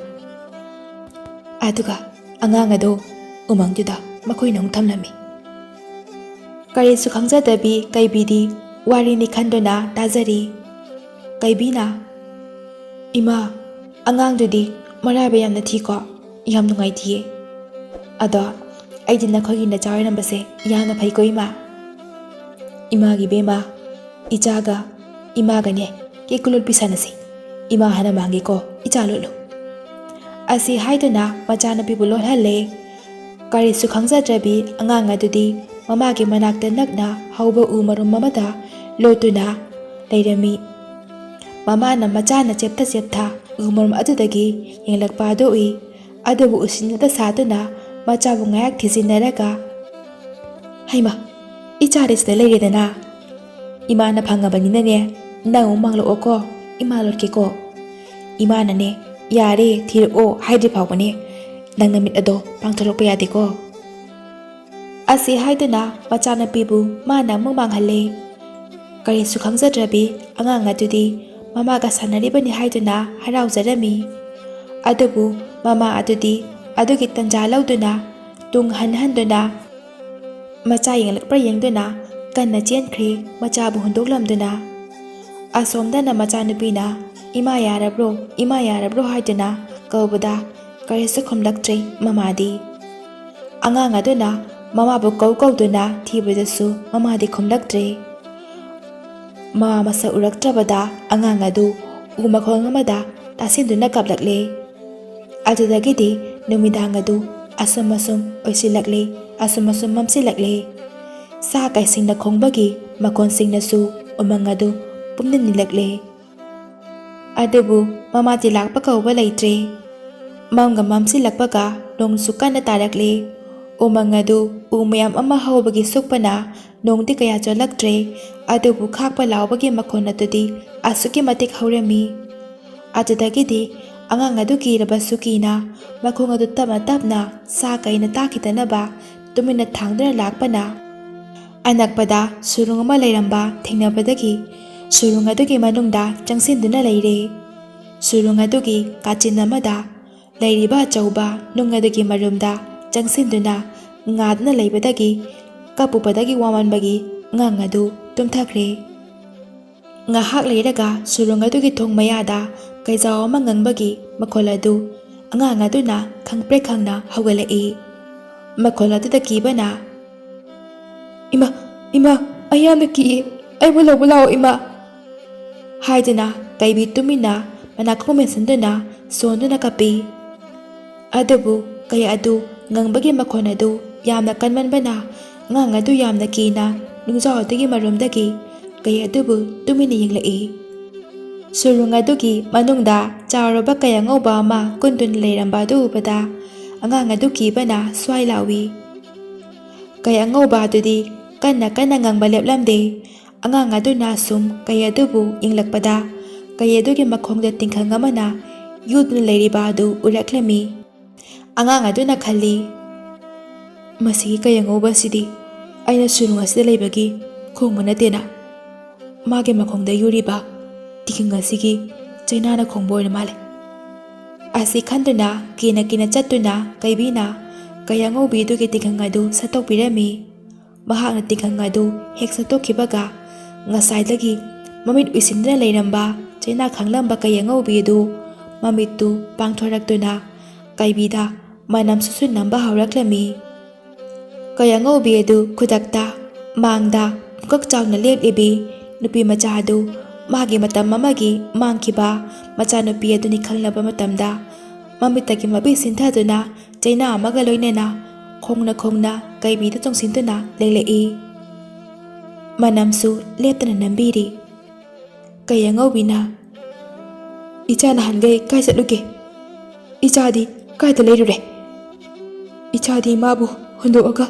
Aduga angangado umangduda makoina thamlami. Karisu khangzadabi kaibidi warini khandona tazari. Kaibina ima angangdudi maraba yamna thiko yam nungai thiye ꯑꯗꯣ ꯑꯩꯗꯤ ꯅꯈꯣꯏꯒꯤ ꯅꯆꯥ ꯑꯣꯏꯔꯝꯕꯁꯦ ꯌꯥꯝꯅ ꯐꯩꯀꯣ ꯏꯃꯥ. ꯏꯃꯥꯒꯤ ꯕꯦꯝꯃ, ꯏꯆꯥꯒ ꯏꯃꯥꯒꯅꯦ cake ꯂꯣꯠꯄꯤ ꯁꯥꯟꯅꯁꯤ. ꯏꯃꯥ ꯍꯥꯟꯅ ꯃꯥꯡꯒꯦꯀꯣ, ꯏꯆꯥ ꯂꯣꯠꯂꯨ. ꯑꯁꯤ ꯍꯥꯏꯗꯨꯅ ꯃꯆꯥꯅꯨꯄꯤꯕꯨ ꯂꯣꯠꯍꯜꯂꯦ. ꯀꯔꯤꯁꯨ ꯈꯪꯖꯗ꯭ꯔꯕꯤ ꯑꯉꯥꯡ ꯑꯗꯨꯗꯤ ꯃꯃꯥꯒꯤ ꯃꯅꯥꯛꯇ ꯅꯛꯅ ꯍꯧꯕ ꯎ ꯃꯔꯨꯝ ꯑꯃꯗ ꯂꯣꯠꯇꯨꯅ ꯂꯩꯔꯝꯃꯤ. ꯃꯃꯥꯅ ꯃꯆꯥꯅ ꯆꯦꯞꯊ ꯆꯦꯞꯊ ꯎ ꯃꯔꯨꯝ ꯑꯗꯨꯗꯒꯤ ꯌꯦꯡꯂꯛꯄ ꯑꯗꯨ ꯎꯏ. ꯑꯗꯨꯕꯨ ꯎꯁꯤꯟꯅꯗ ꯁꯥꯗꯨꯅ ꯃꯆꯥꯕꯨ ꯉꯥꯏꯍꯥꯛ ꯊꯤꯖꯤꯟꯅꯔꯒ, ꯍꯩꯃ, ꯏꯆꯥꯗꯤ ꯁꯤꯗ ꯂꯩꯔꯦꯗꯅ. ꯏꯃꯥꯅ ꯐꯪꯉꯕꯅꯤꯅꯅꯦ, ꯅꯪ ꯑꯃꯨꯛ ꯃꯥꯡꯂꯛꯑꯣꯀꯣ, ꯏꯃꯥ ꯂꯣꯠꯀꯦꯀꯣ. ꯏꯃꯥꯅꯅꯦ ꯌꯥꯔꯦ ꯊꯤꯔꯛꯑꯣ ꯍꯥꯏꯗ꯭ꯔꯤ ꯐꯥꯎꯕꯅꯦ ꯅꯪ ꯅꯃꯤꯠ ꯑꯗꯣ ꯄꯥꯡꯊꯣꯔꯛꯄ ꯌꯥꯗꯦꯀꯣ. ꯑꯁꯤ ꯍꯥꯏꯗꯨꯅ ꯃꯆꯥꯅꯨꯄꯤꯕꯨ ꯃꯥꯅ ꯑꯃꯨꯛ ꯃꯥꯡꯍꯜꯂꯦ. ꯀꯔꯤꯁꯨ ꯈꯪꯖꯗ꯭ꯔꯕꯤ ꯑꯉꯥꯡ ꯑꯗꯨꯗꯤ ꯃꯃꯥꯒ ꯁꯥꯟꯅꯔꯤꯕꯅꯤ ꯍꯥꯏꯗꯨꯅ ꯍꯔꯥꯎꯖꯔꯝꯃꯤ. ꯑꯗꯨꯕꯨ ꯃꯃꯥ ꯑꯗꯨꯗꯤ ꯑꯗꯨꯒꯤ ꯇꯟꯖꯥ ꯂꯧꯗꯨꯅ ꯇꯨꯡ ꯍꯟꯍꯟꯗꯨꯅ ꯃꯆꯥ ꯌꯦꯡꯂꯛꯄ꯭ꯔꯥ ꯌꯦꯡꯗꯨꯅ ꯀꯟꯅ ꯆꯦꯟꯈ꯭ꯔꯦ ꯃꯆꯥꯕꯨ ꯍꯨꯟꯗꯣꯛꯂꯝꯗꯨꯅ. ꯑꯁꯣꯝꯗꯅ ꯃꯆꯥꯅꯨꯄꯤꯅ ꯏꯃꯥ ꯌꯥꯔꯕ꯭ꯔꯣ, ꯏꯃꯥ ꯌꯥꯔꯕ꯭ꯔꯣ ꯍꯥꯏꯗꯨꯅ ꯀꯧꯕꯗ ꯀꯔꯤꯁꯨ ꯈꯨꯝꯂꯛꯇ꯭ꯔꯦ ꯃꯃꯥꯗꯤ. ꯑꯉꯥꯡ ꯑꯗꯨꯅ ꯃꯃꯥꯕꯨ ꯀꯧꯗꯨꯅ ꯊꯤꯕꯗꯁꯨ ꯃꯃꯥꯗꯤ ꯈꯨꯝꯂꯛꯇ꯭ꯔꯦ. ꯃꯃꯥ ꯃꯁꯛ ꯎꯔꯛꯇ꯭ꯔꯕꯗ ꯑꯉꯥꯡ ꯑꯗꯨ ꯎ ꯃꯈꯣꯡ ꯑꯃꯗ ꯇꯥꯁꯤꯟꯗꯨꯅ ꯀꯞꯂꯛꯂꯦ. ꯑꯗꯨꯗꯒꯤꯗꯤ ꯅꯨꯃꯤꯗꯥꯡ ꯑꯗꯨ ꯑꯁꯨꯝ ꯑꯣꯏꯁꯤꯜꯂꯛꯂꯦ, ꯑꯁꯨꯝ ꯃꯝꯁꯤꯜꯂꯛꯂꯦ. ꯁꯥ ꯀꯩꯁꯤꯡꯅ ꯈꯣꯡꯕꯒꯤ ꯃꯈꯣꯟꯁꯤꯡꯅꯁꯨ ꯎꯃꯪ ꯑꯗꯨ ꯄꯨꯝꯅ ꯅꯤꯜꯂꯛꯂꯦ. ꯑꯗꯨꯕꯨ ꯃꯃꯥꯗꯤ ꯂꯥꯛꯄ ꯀꯧꯕ ꯂꯩꯇ꯭ꯔꯦ. ꯃꯝꯒ ꯃꯝꯁꯤꯜꯂꯛꯄꯒ ꯅꯣꯡꯁꯨ ꯀꯟꯅ ꯇꯥꯔꯛꯂꯦ. ꯎꯃꯪ ꯑꯗꯨ ꯎ ꯃꯌꯥꯝ ꯑꯃ ꯍꯧꯕꯒꯤ ꯁꯨꯛꯄꯅ ꯅꯣꯡꯗꯤ ꯀꯌꯥ ꯆꯣꯠꯂꯛꯇ꯭ꯔꯦ. ꯑꯗꯨꯕꯨ ꯈꯥꯛꯄ ꯂꯥꯎꯕꯒꯤ ꯃꯈꯣꯟ ꯑꯗꯨꯗꯤ ꯑꯁꯨꯛꯀꯤ ꯃꯇꯤꯛ ꯍꯧꯔꯝꯃꯤ. ꯑꯗꯨꯗꯒꯤꯗꯤ ꯑꯉꯥꯡ ꯑꯗꯨ ꯀꯤꯔꯕꯁꯨ ꯀꯤꯅ ꯃꯈꯣꯡ ꯑꯗꯨ ꯇꯞꯅ ꯇꯞꯅ ꯁꯥ ꯀꯩꯅ ꯇꯥꯈꯤꯗꯅꯕ ꯇꯨꯃꯤꯟꯅ ꯊꯥꯡꯗꯨꯅ ꯂꯥꯛꯄꯅ ꯑꯅꯛꯄꯗ ꯁꯨꯔꯨꯡ ꯑꯃ ꯂꯩꯔꯝꯕ ꯊꯦꯡꯅꯕꯗꯒꯤ ꯁꯨꯔꯨꯡ ꯑꯗꯨꯒꯤ ꯃꯅꯨꯡꯗ ꯆꯪꯁꯤꯟꯗꯨꯅ ꯂꯩꯔꯦ. ꯁꯨꯔꯨꯡ ꯑꯗꯨꯒꯤ ꯀꯥꯆꯤꯟ ꯑꯃꯗ ꯂꯩꯔꯤꯕ ꯑꯆꯧꯕ ꯅꯨꯡ ꯑꯗꯨꯒꯤ ꯃꯔꯨꯝꯗ ꯆꯪꯁꯤꯟꯗꯨꯅ ꯉꯥꯗꯨꯅ ꯂꯩꯕꯗꯒꯤ ꯀꯞꯄꯨꯕꯗꯒꯤ ꯋꯥꯃꯟꯕꯒꯤ ꯑꯉꯥꯡ ꯑꯗꯨ ꯇꯨꯝꯊꯈ꯭ꯔꯦ. ꯉꯥꯏꯍꯥꯛ ꯂꯩꯔꯒ ꯁꯨꯔꯨꯡ ꯑꯗꯨꯒꯤ ꯊꯣꯡ ꯃꯌꯥꯗ ꯀꯩꯖꯥꯎ ꯑꯃ ꯉꯪꯕꯒꯤ ꯃꯈꯣꯜ ꯑꯗꯨ ꯑꯉꯥꯡ ꯑꯗꯨꯅ ꯈꯪꯄ꯭ꯔꯦꯛ ꯈꯪꯅ ꯍꯧꯒꯠꯂꯛꯏ. ꯃꯈꯣꯜ ꯑꯗꯨꯗ ꯀꯤꯕꯅ, ꯏꯃꯥ, ꯏꯃꯥ, ꯑꯩ ꯌꯥꯝꯅ ꯀꯤꯌꯦ, ꯑꯩꯕꯨ ꯂꯧꯕ ꯂꯥꯛꯑꯣ ꯏꯃꯥ ꯍꯥꯏꯗꯨꯅ ꯀꯩꯕꯤ ꯇꯨꯃꯤꯟꯅ ꯃꯅꯥꯀꯣꯡ ꯃꯦꯟꯁꯤꯟꯗꯨꯅ ꯁꯣꯟꯗꯨꯅ ꯀꯞꯄꯤ. ꯑꯗꯨꯕꯨ ꯀꯩ ꯑꯗꯨ ꯉꯪꯕꯒꯤ ꯃꯈꯣꯟ ꯑꯗꯨ ꯌꯥꯝꯅ ꯀꯟꯃꯟꯕꯅ ꯑꯉꯥꯡ ꯑꯗꯨ ꯌꯥꯝꯅ ꯀꯤꯅ ꯅꯨꯡꯖꯥꯎ ꯑꯗꯨꯒꯤ ꯃꯔꯨꯝꯗꯒꯤ ꯀꯩ ꯑꯗꯨꯕꯨ ꯇꯨꯃꯤꯟꯅ ꯌꯦꯡꯂꯛꯏ. ꯁꯨꯔꯨꯡ ꯑꯗꯨꯒꯤ ꯃꯅꯨꯡꯗ ꯆꯥꯎꯔꯕ ꯀꯩ ꯑꯉꯧꯕ ꯑꯃ ꯀꯨꯟꯗꯨꯅ ꯂꯩꯔꯝꯕ ꯑꯗꯨ ꯎꯕꯗ ꯑꯉꯥꯡ ꯑꯗꯨ ꯀꯤꯕꯅ ꯁ꯭ꯋꯥꯏ ꯂꯥꯎꯏ. ꯀꯩ ꯑꯉꯧꯕ ꯑꯗꯨꯗꯤ ꯀꯟꯅ ꯉꯪꯕ ꯂꯦꯞꯂꯝꯗꯦ. ꯑꯉꯥꯡ ꯑꯗꯨꯅ ꯁꯨꯝ ꯀꯩ ꯑꯗꯨꯕꯨ ꯌꯦꯡꯂꯛꯄꯗ ꯀꯩ ꯑꯗꯨꯒꯤ ꯃꯈꯣꯡꯗ ꯇꯤꯡꯈꯪ ꯑꯃꯅ ꯌꯨꯗꯨꯅ ꯂꯩꯔꯤꯕ ꯑꯗꯨ ꯎꯔꯛꯂꯝꯃꯤ. ꯑꯉꯥꯡ ꯑꯗꯨꯅ ꯈꯜꯂꯤ, ꯃꯁꯤꯒꯤ ꯀꯩ ꯑꯉꯧꯕ ꯑꯁꯤꯗꯤ ꯑꯩꯅ ꯁꯨꯔꯨꯡ ꯑꯁꯤꯗ ꯂꯩꯕꯒꯤ ꯈꯣꯡꯕ ꯅꯠꯇꯦꯅ. ꯃꯥꯒꯤ ꯃꯈꯣꯡꯗ ꯌꯨꯔꯤꯕ ꯇꯤꯡꯈꯪ ꯑꯁꯤꯒꯤ ꯆꯩꯅꯥꯅ ꯈꯣꯡꯕ ꯑꯣꯏꯅ ꯃꯥꯜꯂꯦ. ꯑꯁꯤ ꯈꯟꯗꯨꯅ ꯀꯤꯅ ꯆꯠꯇꯨꯅ ꯀꯩꯕꯤꯅ ꯀꯩ ꯑꯉꯧꯕꯤ ꯑꯗꯨꯒꯤ ꯇꯤꯡꯈꯪ ꯑꯗꯨ ꯁꯠꯇꯣꯛꯄꯤꯔꯝꯃꯤ. ꯃꯍꯥꯛꯅ ꯇꯤꯡꯈꯪ ꯑꯗꯨ ꯍꯦꯛ ꯁꯠꯇꯣꯛꯈꯤꯕꯒ ꯉꯁꯥꯏꯗꯒꯤ ꯃꯃꯤꯠ ꯎꯏꯁꯤꯟꯗꯨꯅ ꯂꯩꯔꯝꯕ ꯆꯩꯅꯥ ꯈꯪꯂꯝꯕ ꯀꯩ ꯑꯉꯧꯕꯤ ꯑꯗꯨ ꯃꯃꯤꯠꯇꯨ ꯄꯥꯡꯊꯣꯔꯛꯇꯨꯅ ꯀꯩꯕꯤꯗ ꯃꯅꯝꯁꯨ ꯅꯝꯕ ꯍꯧꯔꯛꯂꯝꯃꯤ. ꯀꯩ ꯑꯉꯧꯕꯤ ꯑꯗꯨ ꯈꯨꯗꯛꯇ ꯃꯥꯡꯗ ꯄꯨꯡꯀꯛ ꯆꯥꯎꯅ ꯂꯦꯞꯂꯤꯕꯤ ꯅꯨꯄꯤ ꯃꯆꯥ ꯑꯗꯨ ꯃꯥꯒꯤ ꯃꯇꯝ ꯑꯃꯒꯤ ꯃꯥꯡꯈꯤꯕ ꯃꯆꯥꯅꯨꯄꯤ ꯑꯗꯨꯅꯤ ꯈꯪꯂꯕ ꯃꯇꯝꯗ ꯃꯃꯤꯠꯇꯒꯤ ꯃꯄꯤ ꯁꯤꯟꯊꯗꯨꯅ ꯆꯩꯅꯥ ꯑꯃꯒ ꯂꯣꯏꯅꯅ ꯈꯣꯡꯅ ꯀꯩꯕꯤꯗ ꯆꯣꯡꯁꯤꯟꯗꯨꯅ ꯂꯩꯂꯛꯏ. ꯃꯅꯝꯁꯨ ꯂꯦꯞꯇꯅ ꯅꯝꯕꯤꯔꯤ. ꯀꯩ ꯑꯉꯧꯕꯤꯅ, ꯏꯆꯥ ꯅꯍꯥꯟꯒꯩ ꯀꯥꯏ ꯆꯠꯂꯨꯒꯦ? ꯏꯆꯥꯗꯤ ꯀꯥꯏꯗ ꯂꯩꯔꯨꯔꯦ? ꯏꯆꯥꯗꯤ ꯏꯃꯥꯕꯨ ꯍꯨꯟꯗꯣꯛꯑꯒ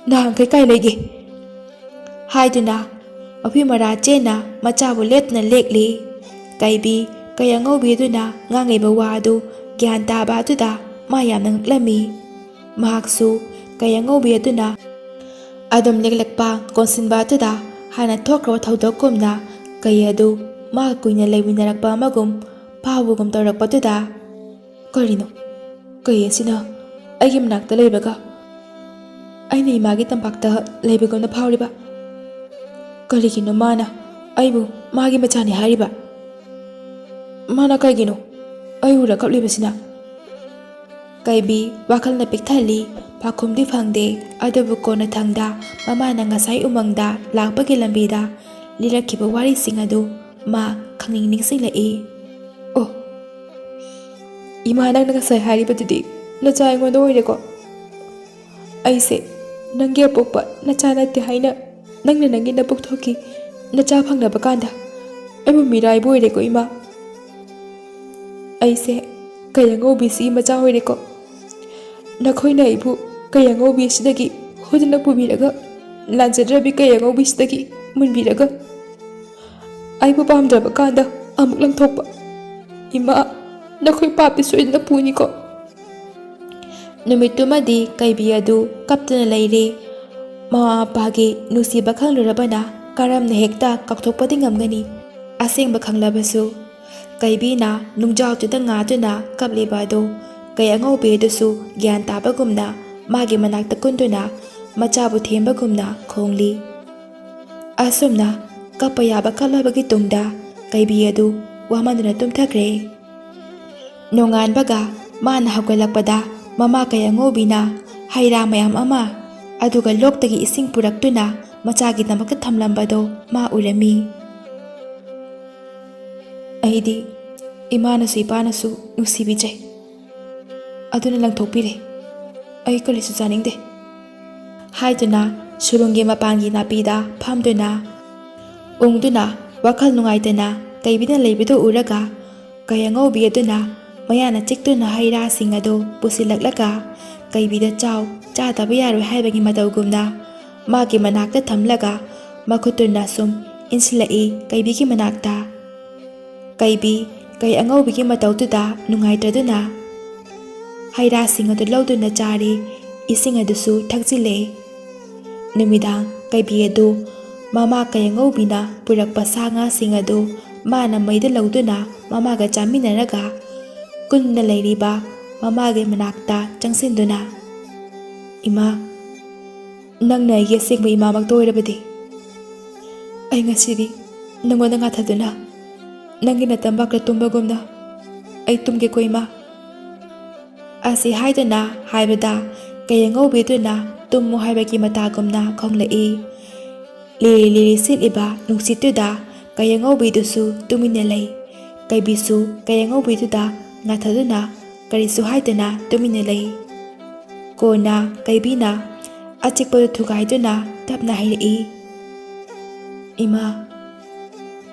ꯅꯍꯥꯟꯈꯩ ꯀꯥꯏ ꯂꯩꯒꯦ? ꯍꯥꯏꯗꯨꯅ ꯃꯐꯤ ꯃꯔꯥ ꯆꯦꯟꯅ ꯃꯆꯥꯕꯨ ꯂꯦꯞꯇꯅ ꯂꯦꯛꯂꯤ. ꯀꯩꯕꯤ ꯀꯩ ꯑꯉꯧꯕꯤ ꯑꯗꯨꯅ ꯉꯥꯡꯂꯤꯕ ꯋꯥ ꯑꯗꯨ ꯒ꯭ꯌꯥꯟ ꯇꯥꯕ ꯑꯗꯨꯗ ꯃꯥ ꯌꯥꯝꯅ ꯉꯛꯂꯝꯃꯤ. ꯃꯍꯥꯛꯁꯨ ꯀꯩ ꯑꯉꯧꯕꯤ ꯑꯗꯨꯅ ꯑꯗꯨꯝ ꯂꯦꯛꯂꯛꯄ ꯀꯣꯟꯁꯤꯟꯕ ꯑꯗꯨꯗ ꯍꯥꯟꯅ ꯊꯣꯛꯈ꯭ꯔꯕ ꯊꯧꯗꯣꯛꯀꯨꯝꯅ ꯀꯩ ꯑꯗꯨ ꯃꯥꯒ ꯀꯨꯏꯅ ꯂꯩꯃꯤꯟꯅꯔꯛꯄ ꯑꯃꯒꯨꯝ ꯐꯥꯎꯕꯒꯨꯝ ꯇꯧꯔꯛꯄꯗꯨꯗ, ꯀꯔꯤꯅꯣ, ꯀꯩ ꯑꯁꯤꯅ ꯑꯩꯒꯤ ꯃꯅꯥꯛꯇ ꯂꯩꯕꯒ ꯑꯩꯅ ꯏꯃꯥꯒꯤ ꯇꯝꯄꯥꯛꯇ ꯂꯩꯕꯒꯨꯝꯅ ꯐꯥꯎꯔꯤꯕ? ꯀꯔꯤꯒꯤꯅꯣ ꯃꯥꯅ ꯑꯩꯕꯨ ꯃꯥꯒꯤ ꯃꯆꯥꯅꯤ ꯍꯥꯏꯔꯤꯕ? ꯃꯥꯅ ꯀꯩꯒꯤꯅꯣ ꯑꯩ ꯎꯔ ꯀꯞꯂꯤꯕꯁꯤꯅ? ꯀꯩꯕꯤ ꯋꯥꯈꯜꯅ ꯄꯤꯛꯊꯜꯂꯤ ꯄꯥꯈꯨꯝꯗꯤ ꯐꯪꯗꯦ ꯑꯗꯨꯕꯨ ꯀꯣꯟꯅ ꯊꯪꯗ ꯃꯃꯥꯅ ꯉꯁꯥꯏ ꯎꯃꯪꯗ ꯂꯥꯛꯄꯒꯤ ꯂꯝꯕꯤꯗ ꯂꯤꯔꯛꯈꯤꯕ ꯋꯥꯔꯤꯁꯤꯡ ꯑꯗꯨ ꯃꯥ ꯈꯪꯅꯤꯡ ꯅꯤꯡꯁꯤꯡꯂꯛꯏ꯫ ꯑꯣ ꯏꯃꯥ, ꯅꯪꯅ ꯉꯁꯥꯏ ꯍꯥꯏꯔꯤꯕꯗꯨꯗꯤ ꯅꯆꯥ ꯑꯩꯉꯣꯟꯗ ꯑꯣꯏꯔꯦꯀꯣ? ꯑꯩꯁꯦ ꯅꯪꯒꯤ ꯑꯄꯣꯛꯄ ꯅꯆꯥ ꯅꯠꯇꯦ ꯍꯥꯏꯅ ꯅꯪꯅ ꯅꯪꯒꯤ ꯅꯄꯨꯛꯊꯣꯛꯀꯤ ꯅꯆꯥ ꯐꯪꯅꯕ ꯀꯥꯟꯗ ꯑꯩꯕꯨ ꯃꯤꯔꯥꯏꯕ ꯑꯣꯏꯔꯦꯀꯣ ꯏꯃꯥ꯫ ꯑꯩꯁꯦ ꯀꯩ ꯑꯉꯧꯕꯤꯁꯤꯒꯤ ꯃꯆꯥ ꯑꯣꯏꯔꯦꯀꯣ꯫ ꯅꯈꯣꯏꯅ ꯑꯩꯕꯨ ꯀꯩ ꯑꯉꯧꯕꯤ ꯑꯁꯤꯗꯒꯤ ꯍꯨꯗꯨꯅ ꯄꯨꯕꯤꯔꯒ ꯂꯥꯟꯖꯗ꯭ꯔꯕꯤ ꯀꯩ ꯑꯉꯧꯕꯤꯁꯤꯗꯒꯤ ꯃꯨꯟꯕꯤꯔꯒ ꯑꯩꯕꯨ ꯄꯥꯝꯗ꯭ꯔꯕ ꯀꯥꯟꯗ ꯑꯃꯨꯛ ꯂꯪꯊꯣꯛꯄ ꯏꯃꯥ, ꯅꯈꯣꯏ ꯄꯥꯞꯇꯤ ꯁꯣꯏꯗꯅ ꯄꯨꯅꯤꯀꯣ꯫ ꯅꯨꯃꯤꯠꯇꯨꯃꯗꯤ ꯀꯩꯕꯤ ꯑꯗꯨ ꯀꯞꯇꯨꯅ ꯂꯩꯔꯦ꯫ ꯃꯃꯥ ꯃꯄꯥꯒꯤ ꯅꯨꯡꯁꯤꯕ ꯈꯪꯂꯨꯔꯕꯅ ꯀꯔꯝꯅ ꯍꯦꯛꯇ ꯀꯥꯎꯊꯣꯛꯄꯗꯤ ꯉꯝꯒꯅꯤ? ꯑꯁꯦꯡꯕ ꯈꯪꯂꯕꯁꯨ ꯀꯩꯕꯤꯅ ꯅꯨꯡꯖꯥꯎꯗꯨꯗ ꯉꯥꯗꯨꯅ ꯀꯞꯂꯤꯕ ꯑꯗꯨ ꯀꯩ ꯑꯉꯧꯕꯤ ꯑꯗꯨꯁꯨ ꯒ꯭ꯌꯥꯟ ꯇꯥꯕꯒꯨꯝꯅ ꯃꯥꯒꯤ ꯃꯅꯥꯛꯇ ꯀꯨꯟꯗꯨꯅ ꯃꯆꯥꯕꯨ ꯊꯦꯝꯕꯒꯨꯝꯅ ꯈꯣꯡꯂꯤ꯫ ꯑꯁꯨꯝꯅ ꯀꯞꯄ ꯌꯥꯕ ꯀꯞꯂꯕꯒꯤ ꯇꯨꯡꯗ ꯀꯩꯕꯤ ꯑꯗꯨ ꯋꯥꯃꯟꯗꯨꯅ ꯇꯨꯝꯊꯈ꯭ꯔꯦ꯫ ꯅꯣꯡꯉꯥꯟꯕꯒ ꯃꯥꯅ ꯍꯧꯒꯠꯂꯛꯄꯗ ꯃꯃꯥ ꯀꯩ ꯑꯉꯧꯕꯤꯅ ꯍꯩꯔꯥ ꯃꯌꯥꯝ ꯑꯃ ꯑꯗꯨꯒ ꯂꯣꯛꯇꯒꯤ ꯏꯁꯤꯡ ꯄꯨꯔꯛꯇꯨꯅ ꯃꯆꯥꯒꯤꯗꯃꯛꯇ ꯊꯝꯂꯝꯕꯗꯣ ꯃꯥ ꯎꯔꯝꯃꯤ꯫ ꯑꯩꯗꯤ ꯏꯃꯥꯅꯁꯨ ꯏꯄꯥꯅꯁꯨ ꯅꯨꯡꯁꯤꯕꯤꯖꯩ, ꯑꯗꯨꯅ ꯂꯪꯊꯣꯛꯄꯤꯔꯦ, ꯑꯩ ꯀꯔꯤꯁꯨ ꯆꯥꯅꯤꯡꯗꯦ ꯍꯥꯏꯗꯨꯅ ꯁꯨꯔꯨꯡꯒꯤ ꯃꯄꯥꯟꯒꯤ ꯅꯥꯄꯤꯗ ꯐꯝꯗꯨꯅ ꯎꯪꯗꯨꯅ ꯋꯥꯈꯜ ꯅꯨꯡꯉꯥꯏꯇꯅ ꯀꯩꯕꯤꯅ ꯂꯩꯕꯗꯨ ꯎꯔꯒ ꯀꯩ ꯑꯉꯧꯕꯤ ꯑꯗꯨꯅ ꯃꯌꯥꯅ ꯆꯤꯛꯇꯨꯅ ꯍꯩꯔꯥꯁꯤꯡ ꯑꯗꯨ ꯄꯨꯁꯤꯜꯂꯛꯂꯒ ꯀꯩꯕꯤꯗ ꯆꯥꯗꯕ ꯌꯥꯔꯣꯏ ꯍꯥꯏꯕꯒꯤ ꯃꯇꯧꯒꯨꯝꯅ ꯃꯥꯒꯤ ꯃꯅꯥꯛꯇ ꯊꯝꯂꯒ ꯃꯈꯨꯠꯇꯨꯅ ꯁꯨꯝ ꯏꯟꯁꯤꯜꯂꯛꯏ ꯀꯩꯕꯤꯒꯤ ꯃꯅꯥꯛꯇ꯫ ꯀꯩꯕꯤ ꯀꯩ ꯑꯉꯧꯕꯤꯒꯤ ꯃꯇꯧꯗꯨꯗ ꯅꯨꯡꯉꯥꯏꯇ꯭ꯔꯗꯨꯅ ꯍꯩꯔꯥꯁꯤꯡ ꯑꯗꯨ ꯂꯧꯗꯨꯅ ꯆꯥꯔꯤ, ꯏꯁꯤꯡ ꯑꯗꯨꯁꯨ ꯊꯛꯆꯤꯜꯂꯦ꯫ ꯅꯨꯃꯤꯗꯥꯡ ꯀꯩꯕꯤ ꯑꯗꯨ ꯃꯃꯥ ꯀꯩ ꯑꯉꯧꯕꯤꯅ ꯄꯨꯔꯛꯄ ꯁꯥ ꯉꯥꯁꯤꯡ ꯑꯗꯨ ꯃꯥꯅ ꯃꯩꯗ ꯂꯧꯗꯨꯅ ꯃꯃꯥꯒ ꯆꯥꯃꯤꯟꯅꯔꯒ ꯀꯨꯟꯅ ꯂꯩꯔꯤꯕ ꯃꯃꯥꯒꯤ ꯃꯅꯥꯛꯇ ꯆꯪꯁꯤꯟꯗꯨꯅ, ꯏꯃꯥ, ꯅꯪꯅ ꯑꯩꯒꯤ ꯑꯁꯦꯡꯕ ꯏꯃꯥꯃꯛꯇ ꯑꯣꯏꯔꯕꯗꯤ ꯑꯩ ꯉꯁꯤꯗꯤ ꯅꯪꯉꯣꯟꯗ ꯉꯥꯊꯗꯨꯅ ꯅꯪꯒꯤ ꯅꯇꯝꯕꯥꯛꯇ ꯇꯨꯝꯕꯒꯨꯝꯅ ꯑꯩ ꯇꯨꯝꯒꯦꯀꯣ ꯏꯃꯥ꯫ ꯑꯁꯤ ꯍꯥꯏꯗꯨꯅ ꯍꯥꯏꯕꯗ ꯀꯩ ꯑꯉꯧꯕꯤꯗꯨꯅ ꯇꯨꯝꯃꯨ ꯍꯥꯏꯕꯒꯤ ꯃꯇꯥꯒꯨꯝꯅ ꯈꯣꯡꯂꯛꯏ꯫ ꯂꯤꯔꯤ ꯂꯤꯔꯤ ꯁꯤꯠꯂꯤꯕ ꯅꯨꯡꯁꯤꯠꯇꯨꯗ ꯀꯩ ꯑꯉꯧꯕꯤꯗꯨꯁꯨ ꯇꯨꯃꯤꯟꯅ ꯂꯩ꯫ ꯀꯩꯕꯤꯁꯨ ꯀꯩ ꯑꯉꯧꯕꯤꯗꯨꯗ ꯉꯥꯊꯗꯨꯅ ꯀꯔꯤꯁꯨ ꯍꯥꯏꯗꯅ ꯇꯨꯃꯤꯟꯅ ꯂꯩ꯫ ꯀꯣꯟꯅ ꯀꯩꯕꯤꯅ ꯑꯆꯤꯛꯄꯗꯨ ꯊꯨꯒꯥꯏꯗꯨꯅ ꯇꯞꯅ ꯍꯥꯏꯔꯛꯏ, ꯏꯃꯥ,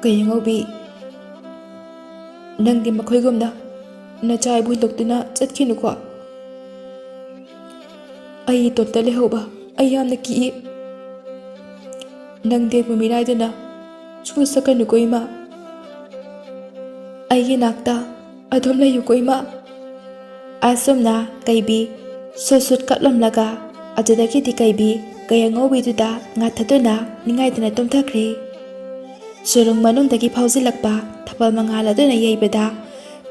ꯀꯩ ꯑꯉꯧꯕꯤ, ꯅꯪꯗꯤ ꯃꯈꯣꯏꯒꯨꯝꯅ ꯅꯆꯥ ꯑꯩꯕꯨ ꯍꯨꯟꯗꯣꯛꯇꯨꯅ ꯆꯠꯈꯤꯅꯨꯀꯣ꯫ ꯑꯩ ꯏꯇꯣꯝꯇ ꯂꯩꯍꯧꯕ ꯑꯩ ꯌꯥꯝꯅ ꯀꯤꯏ꯫ ꯅꯪꯗꯤ ꯑꯩꯕꯨ ꯃꯤꯔꯥꯏꯗꯨꯅ ꯁꯨꯡꯆꯠ ꯆꯠꯀꯅꯨꯀꯣ ꯏꯃꯥ꯫ ꯑꯩꯒꯤ ꯅꯥꯛꯇ ꯑꯗꯨꯝ ꯂꯩꯌꯨꯀꯣ ꯏꯃꯥ꯫ ꯑꯁꯨꯝꯅ ꯀꯩꯕꯤ ꯁꯨꯠ ꯁꯨꯠ ꯀꯞꯂꯝꯂꯒ ꯑꯗꯨꯗꯒꯤꯗꯤ ꯀꯩꯕꯤ ꯀꯩ ꯑꯉꯧꯕꯤꯗꯨꯗ ꯉꯥꯊꯗꯨꯅ ꯅꯤꯡꯉꯥꯏꯇꯅ ꯇꯨꯝꯊꯈ꯭ꯔꯦ꯫ ꯁꯨꯔꯨꯡ ꯃꯅꯨꯡꯗꯒꯤ ꯐꯥꯎꯖꯤꯜꯂꯛꯄ ꯊꯥꯕꯜ ꯃꯉꯥꯜ ꯑꯗꯨꯅ ꯌꯩꯕꯗ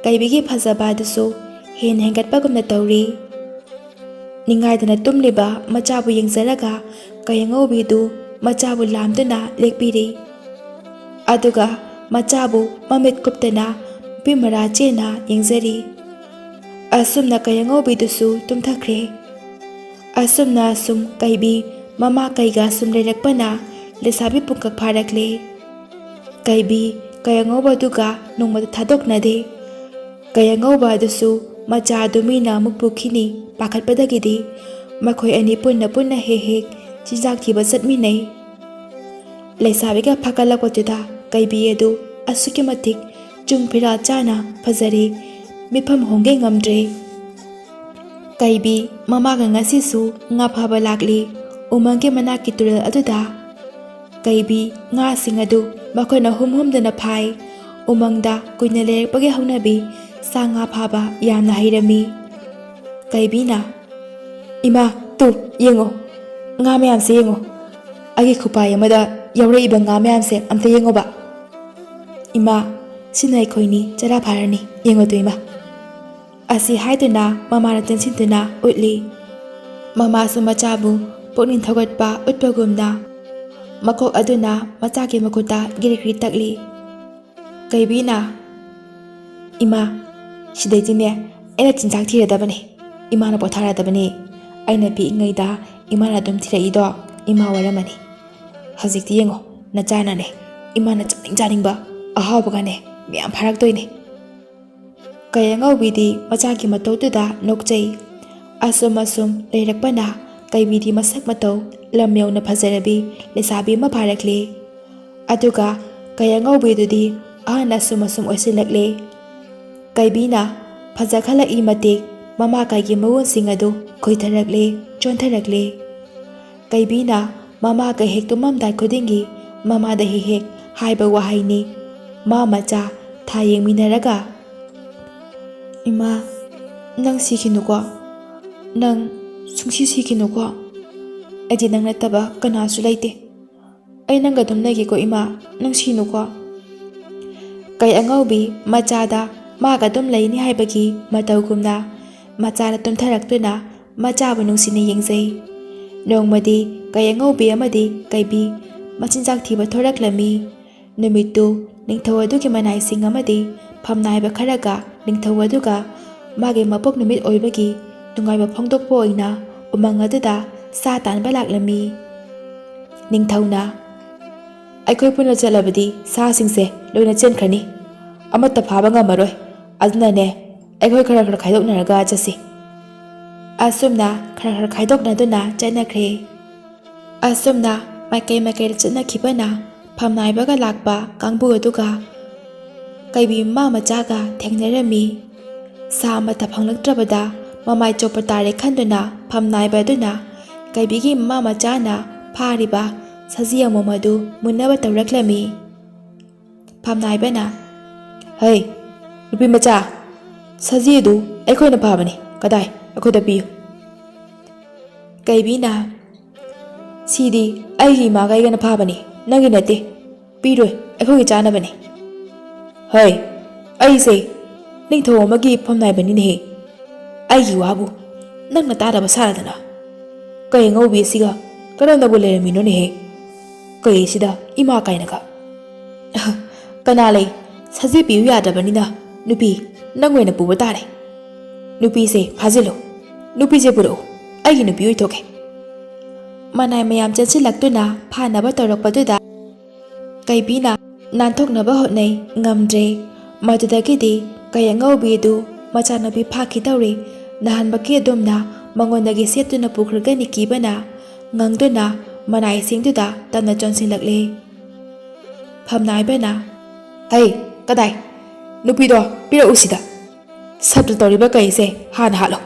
ꯀꯩꯕꯤꯒꯤ ꯐꯖꯕ ꯑꯗꯨꯁꯨ ꯍꯦꯟꯅ ꯍꯦꯟꯒꯠꯄꯒꯨꯝꯅ ꯇꯧꯔꯤ꯫ ꯅꯤꯡꯉꯥꯏꯗꯅ ꯇꯨꯝꯂꯤꯕ ꯃꯆꯥꯕꯨ ꯌꯦꯡꯖꯔꯒ ꯀꯩ ꯑꯉꯧꯕꯤꯗꯨ ꯃꯆꯥꯕꯨ ꯂꯥꯝꯗꯨꯅ ꯂꯦꯛꯄꯤꯔꯤ꯫ ꯑꯗꯨꯒ ꯃꯆꯥꯕꯨ ꯃꯃꯤꯠ ꯀꯨꯞꯇꯅ ꯃꯄꯤ ꯃꯔꯥ ꯆꯦꯅ ꯌꯦꯡꯖꯔꯤ꯫ ꯑꯁꯨꯝꯅ ꯀꯩ ꯑꯉꯧꯕꯤꯗꯨꯁꯨ ꯇꯨꯝꯊꯈ꯭ꯔꯦ꯫ ꯑꯁꯨꯝꯅ ꯑꯁꯨꯝ ꯀꯩꯕꯤ ꯃꯃꯥ ꯀꯩꯒ ꯁꯨꯝ ꯂꯩꯔꯛꯄꯅ ꯂꯩꯁꯥꯕꯤ ꯄꯨꯡꯀꯛ ꯐꯥꯔꯛꯂꯦ꯫ ꯀꯩꯕꯤ ꯀꯩ ꯑꯉꯧꯕ ꯑꯗꯨꯒ ꯅꯣꯡꯃꯗ ꯊꯥꯗꯣꯛꯅꯗꯦ꯫ ꯀꯩ ꯑꯉꯧꯕ ꯑꯗꯨꯁꯨ ꯃꯆꯥ ꯑꯗꯨ ꯃꯤꯅ ꯑꯃꯨꯛ ꯄꯨꯈꯤꯅꯤ ꯄꯥꯈꯠꯄꯗꯒꯤꯗꯤ ꯃꯈꯣꯏ ꯑꯅꯤ ꯄꯨꯟꯅ ꯍꯦꯛ ꯍꯦꯛ ꯆꯤꯟꯖꯥꯛ ꯊꯤꯕ ꯆꯠꯃꯤꯟꯅꯩ꯫ ꯂꯩꯁꯥꯕꯤꯒ ꯐꯥꯒꯠꯂꯛꯄꯗꯨꯗ ꯀꯩꯕꯤ ꯑꯗꯨ ꯑꯁꯨꯛꯀꯤ ꯃꯇꯤꯛ ꯆꯨꯡ ꯐꯤꯔꯥꯜ ꯆꯥꯅ ꯐꯖꯔꯤ, ꯃꯤꯠꯐꯝ ꯍꯣꯡꯒꯦ ꯉꯝꯗ꯭ꯔꯦ꯫ ꯀꯩꯕꯤ ꯃꯃꯥꯒ ꯉꯁꯤꯁꯨ ꯉꯥ ꯐꯥꯕ ꯂꯥꯛꯂꯤ ꯎꯃꯪꯒꯤ ꯃꯅꯥꯛꯀꯤ ꯇꯨꯔꯦꯜ ꯑꯗꯨꯗ꯫ ꯀꯩꯕꯤ ꯉꯥꯁꯤꯡ ꯑꯗꯨ ꯃꯈꯣꯏꯅ ꯍꯨꯝꯗꯨꯅ ꯐꯥꯏ꯫ ꯎꯃꯪꯗ ꯀꯨꯏꯅ ꯂꯩꯔꯛꯄꯒꯤ ꯍꯧꯅꯕꯤ ꯁꯥ ꯉꯥ ꯐꯥꯕ ꯌꯥꯝꯅ ꯍꯩꯔꯝꯃꯤ꯫ ꯀꯩꯕꯤꯅ, ꯏꯃꯥ, ꯇꯨ ꯌꯦꯡꯉꯣ, ꯉꯥ ꯃꯌꯥꯝꯁꯦ ꯌꯦꯡꯉꯣ, ꯑꯩꯒꯤ ꯈꯨꯄꯥꯏ ꯑꯃꯗ ꯌꯥꯎꯔꯛꯏꯕ ꯉꯥ ꯃꯌꯥꯝꯁꯦ ꯑꯝꯇ ꯌꯦꯡꯉꯣꯕ꯫ ꯏꯃꯥ, ꯁꯤꯅ ꯑꯩꯈꯣꯏꯅꯤ ꯆꯔꯥ ꯐꯥꯔꯅꯤ, ꯌꯦꯡꯉꯣꯗꯨ ꯏꯃꯥ꯫ ꯑꯁꯤ ꯍꯥꯏꯗꯨꯅ ꯃꯃꯥꯅ ꯆꯪꯁꯤꯟꯗꯨꯅ ꯎꯠꯂꯤ꯫ ꯃꯃꯥꯁꯨ ꯃꯆꯥꯕꯨ ꯄꯨꯛꯅꯤꯡ ꯊꯧꯒꯠꯄ ꯎꯠꯄꯒꯨꯝꯅ ꯃꯀꯣꯛ ꯑꯗꯨꯅ ꯃꯆꯥꯒꯤ ꯃꯈꯨꯠꯇ ꯒꯤꯔꯤ ꯒꯤꯔꯤ ꯇꯛꯂꯤ꯫ ꯀꯩꯕꯤꯅ, ꯏꯃꯥ, ꯁꯤꯗꯩꯗꯤꯅꯦ ꯑꯩꯅ ꯆꯤꯟꯖꯥꯛ ꯊꯤꯔꯗꯕꯅꯤ, Imana ꯄꯣꯊꯥꯔꯗꯕꯅꯤ ꯑꯩꯅ ꯄꯤꯛꯏꯉꯩꯗ ꯏꯃꯥꯅ ꯑꯗꯨꯝ ꯊꯤꯔꯛꯏꯗꯣ ꯏꯃꯥ ꯑꯣꯏꯔꯝꯃꯅꯤ ꯍꯧꯖꯤꯛꯇꯤ ꯌꯦꯡꯉꯣ ꯅꯆꯥꯅꯅꯦ ꯏꯃꯥꯅ ꯆꯥꯅꯤꯡꯕ ꯑꯍꯥꯎꯕꯒꯅꯦ ꯃꯌꯥꯝ ꯐꯥꯔꯛꯇꯣꯏꯅꯦ ꯀꯩ ꯑꯉꯧꯕꯤꯗꯤ ꯃꯆꯥꯒꯤ ꯃꯇꯧꯗꯨꯗ ꯅꯣꯛꯆꯩ ꯑꯁꯨꯝ ꯂꯩꯔꯛꯄꯅ ꯀꯩꯕꯤꯗꯤ ꯃꯁꯛ ꯃꯇꯧ ꯂꯝ ꯌꯧꯅ ꯐꯖꯔꯕꯤ ꯂꯩꯁꯥꯕꯤ ꯑꯃ ꯐꯥꯔꯛꯂꯤ ꯑꯗꯨꯒ ꯀꯩ ꯑꯉꯧꯕꯤꯗꯨꯗꯤ ꯑꯍꯟ ꯑꯁꯨꯝ ꯑꯣꯏꯁꯤꯜꯂꯛꯂꯦ ꯀꯩꯕꯤꯅ ꯐꯖꯈꯠꯂꯛꯏ ꯃꯇꯤꯛ ꯃꯃꯥ ꯀꯩꯒꯤ ꯃꯒꯨꯟꯁꯤꯡ ꯑꯗꯨ ꯈꯣꯏꯊꯔꯛꯂꯦ ꯆꯣꯟꯊꯔꯛꯂꯦ ꯀꯩꯕꯤꯅ ꯃꯃꯥ ꯀꯩ ꯍꯦꯛ ꯇꯨꯝꯃꯝꯗꯥꯏ ꯈꯨꯗꯤꯡꯒꯤ ꯃꯃꯥꯗ ꯍꯦꯛ ꯍꯥꯏꯕ ꯋꯥꯍꯩꯅꯤ ꯃꯥ ꯃꯆꯥ ꯊꯥ ꯌꯦꯡꯃꯤꯟꯅꯔꯒ ꯏꯃꯥ ꯅꯪ ꯁꯤꯈꯤꯅꯨꯀꯣ ꯅꯪ ꯁꯨꯡꯁꯤ ꯁꯤꯈꯤꯅꯨꯀꯣ ꯑꯩꯗꯤ ꯅꯪ ꯅꯠꯇꯕ ꯀꯅꯥꯁꯨ ꯂꯩꯇꯦ ꯑꯩ ꯅꯪꯒ ꯑꯗꯨꯝ ꯂꯩꯒꯦꯀꯣ ꯏꯃꯥ ꯅꯪ ꯁꯤꯅꯨꯀꯣ ꯀꯩ ꯑꯉꯧꯕꯤ ꯃꯆꯥꯗ ꯃꯥꯒ ꯑꯗꯨꯝ ꯂꯩꯅꯤ ꯍꯥꯏꯕꯒꯤ ꯃꯇꯧꯒꯨꯝꯅ ꯃꯆꯥꯅ ꯇꯨꯝꯊꯔꯛꯇꯨꯅ ꯃꯆꯥꯕꯨ ꯅꯨꯡꯁꯤꯅ ꯌꯦꯡꯖꯩ ꯅꯣꯡꯃꯗꯤ ꯀꯩ ꯑꯉꯧꯕꯤ ꯑꯃꯗꯤ ꯀꯩꯕꯤ ꯃꯆꯤꯟꯖꯥꯛ ꯊꯤꯕ ꯊꯣꯔꯛꯂꯝꯃꯤ ꯅꯨꯃꯤꯠꯇꯨ ꯅꯤꯡꯊꯧ ꯑꯗꯨꯒꯤ ꯃꯅꯥꯏꯁꯤꯡ ꯑꯃꯗꯤ ꯐꯝꯅꯥꯏꯕ ꯈꯔꯒ ꯅꯤꯡꯊꯧ ꯑꯗꯨꯒ ꯃꯥꯒꯤ ꯃꯄꯣꯛ ꯅꯨꯃꯤꯠ ꯑꯣꯏꯕꯒꯤ ꯅꯨꯡꯉꯥꯏꯕ ꯐꯣꯡꯗꯣꯛꯄ ꯑꯣꯏꯅ ꯎꯃꯪ ꯑꯗꯨꯗ ꯁꯥ ꯇꯥꯟꯕ ꯂꯥꯛꯂꯝꯃꯤ ꯅꯤꯡꯊꯧꯅ ꯑꯩꯈꯣꯏ ꯄꯨꯟꯅ ꯆꯠꯂꯕꯗꯤ ꯁꯥꯁꯤꯡꯁꯦ ꯂꯣꯏꯅ ꯆꯦꯟꯈ꯭ꯔꯅꯤ ꯑꯃꯠꯇ ꯐꯥꯕ ꯉꯝꯃꯔꯣꯏ ꯑꯗꯨꯅꯅꯦ ꯑꯩꯈꯣꯏ ꯈꯔ ꯈꯥꯏꯗꯣꯛꯅꯔꯒ ꯆꯠꯁꯤ ꯑꯁꯨꯝꯅ ꯈꯔ ꯈꯥꯏꯗꯣꯛꯅꯗꯨꯅ ꯆꯠꯅꯈ꯭ꯔꯦ ꯑꯁꯨꯝꯅ ꯃꯥꯏꯀꯩꯗ ꯆꯠꯅꯈꯤꯕꯅ ꯐꯝꯅꯥꯏꯕꯒ ꯂꯥꯛꯄ ꯀꯥꯡꯕꯨ ꯑꯗꯨꯒ ꯀꯩꯕꯤ ꯃꯃꯥ ꯃꯆꯥꯒ ꯊꯦꯡꯅꯔꯝꯃꯤ ꯁꯥ ꯑꯃꯠꯇ ꯐꯪꯂꯛꯇ꯭ꯔꯕꯗ ꯃꯃꯥꯏ ꯆꯣꯞꯄ ꯇꯥꯔꯦ ꯈꯟꯗꯨꯅ ꯐꯝꯅꯥꯏꯕ ꯑꯗꯨꯅ ꯀꯩꯕꯤꯒꯤ ꯃꯃꯥ ꯃꯆꯥꯅ ꯐꯥꯔꯤꯕ ꯁꯖꯤ ꯑꯃꯣꯝ ꯑꯗꯨ ꯃꯨꯟꯅꯕ ꯇꯧꯔꯛꯂꯝꯃꯤ ꯐꯝꯅꯥꯏꯕꯅ ꯍꯩ ꯅꯨꯄꯤ ꯃꯆꯥ ꯁꯖꯤ ꯑꯗꯨ ꯑꯩꯈꯣꯏꯅ ꯐꯥꯕꯅꯤ ꯀꯗꯥꯏ ꯑꯩꯈꯣꯏꯗ ꯄꯤꯌꯨ ꯀꯩꯕꯤꯅ ꯁꯤꯗꯤ ꯑꯩꯒꯤ ꯏꯃꯥꯒ ꯑꯩꯒꯅ ꯐꯥꯕꯅꯤ ꯅꯪꯒꯤ ꯅꯠꯇꯦ ꯄꯤꯔꯣꯏ ꯑꯩꯈꯣꯏꯒꯤ ꯆꯥꯅꯕꯅꯤ ꯍꯩ ꯑꯩꯁꯦ ꯅꯤꯡꯊꯧ ꯑꯃꯒꯤ ꯐꯝꯅꯥꯏꯕꯅꯤꯅꯦꯍꯦ ꯑꯩꯒꯤ ꯋꯥꯕꯨ ꯅꯪꯅ ꯇꯥꯗꯕ ꯁꯥꯔꯗꯅ ꯀꯩ ꯑꯉꯧꯕꯤ ꯑꯁꯤꯒ ꯀꯔꯝꯅꯕꯨ ꯂꯩꯔꯝꯃꯤꯅꯣꯅꯦꯍꯦ ꯀꯩ ꯑꯁꯤꯗ ꯏꯃꯥ ꯀꯥꯏꯅꯒ ꯀꯅꯥ ꯂꯩ ꯁꯖꯤ ꯄꯤꯌꯨ ꯌꯥꯗ꯭ꯔꯕꯅꯤꯅ ꯅꯨꯄꯤ ꯅꯪ ꯑꯣꯏꯅ ꯄꯨꯕ ꯇꯥꯔꯦ ꯅꯨꯄꯤꯁꯦ ꯐꯥꯖꯤꯜꯂꯨ ꯅꯨꯄꯤꯁꯦ ꯄꯨꯔꯛꯎ ꯑꯩꯒꯤ ꯅꯨꯄꯤ ꯑꯣꯏꯊꯣꯛꯀꯦ ꯃꯅꯥꯏ ꯃꯌꯥꯝ ꯆꯦꯟꯁꯤꯜꯂꯛꯇꯨꯅ ꯐꯥꯅꯕ ꯇꯧꯔꯛꯄꯗꯨꯗ ꯀꯩꯕꯤꯅ ꯅꯥꯟꯊꯣꯛꯅꯕ ꯍꯣꯠꯅꯩ ꯉꯝꯗ꯭ꯔꯦ ꯃꯗꯨꯗꯒꯤꯗꯤ ꯀꯩ ꯑꯉꯧꯕꯤ ꯑꯗꯨ ꯃꯆꯥꯅꯨꯄꯤ ꯐꯥꯈꯤꯗꯧꯔꯦ ꯅꯍꯥꯟꯃꯛꯀꯤ ꯑꯗꯨꯝꯅ ꯃꯉꯣꯟꯗꯒꯤ ꯁꯦꯠꯇꯨꯅ ꯄꯨꯈ꯭ꯔꯒꯅꯤ ꯀꯤꯕꯅ ꯉꯪꯗꯨꯅ ꯃꯅꯥꯏꯁꯤꯡꯗꯨꯗ ꯇꯞꯅ ꯆꯣꯟꯁꯤꯜꯂꯛꯂꯦ ꯐꯝꯅꯥꯏꯕꯅ ꯍꯩ ꯀꯗꯥꯏ ꯅꯨꯄꯤꯗꯣ ꯄꯤꯔꯛꯎ ꯁꯤꯗ ꯁꯞꯇ ꯇꯧꯔꯤꯕ ꯀꯩꯁꯦ ꯍꯥꯟꯅ ꯍꯥꯠꯂꯣ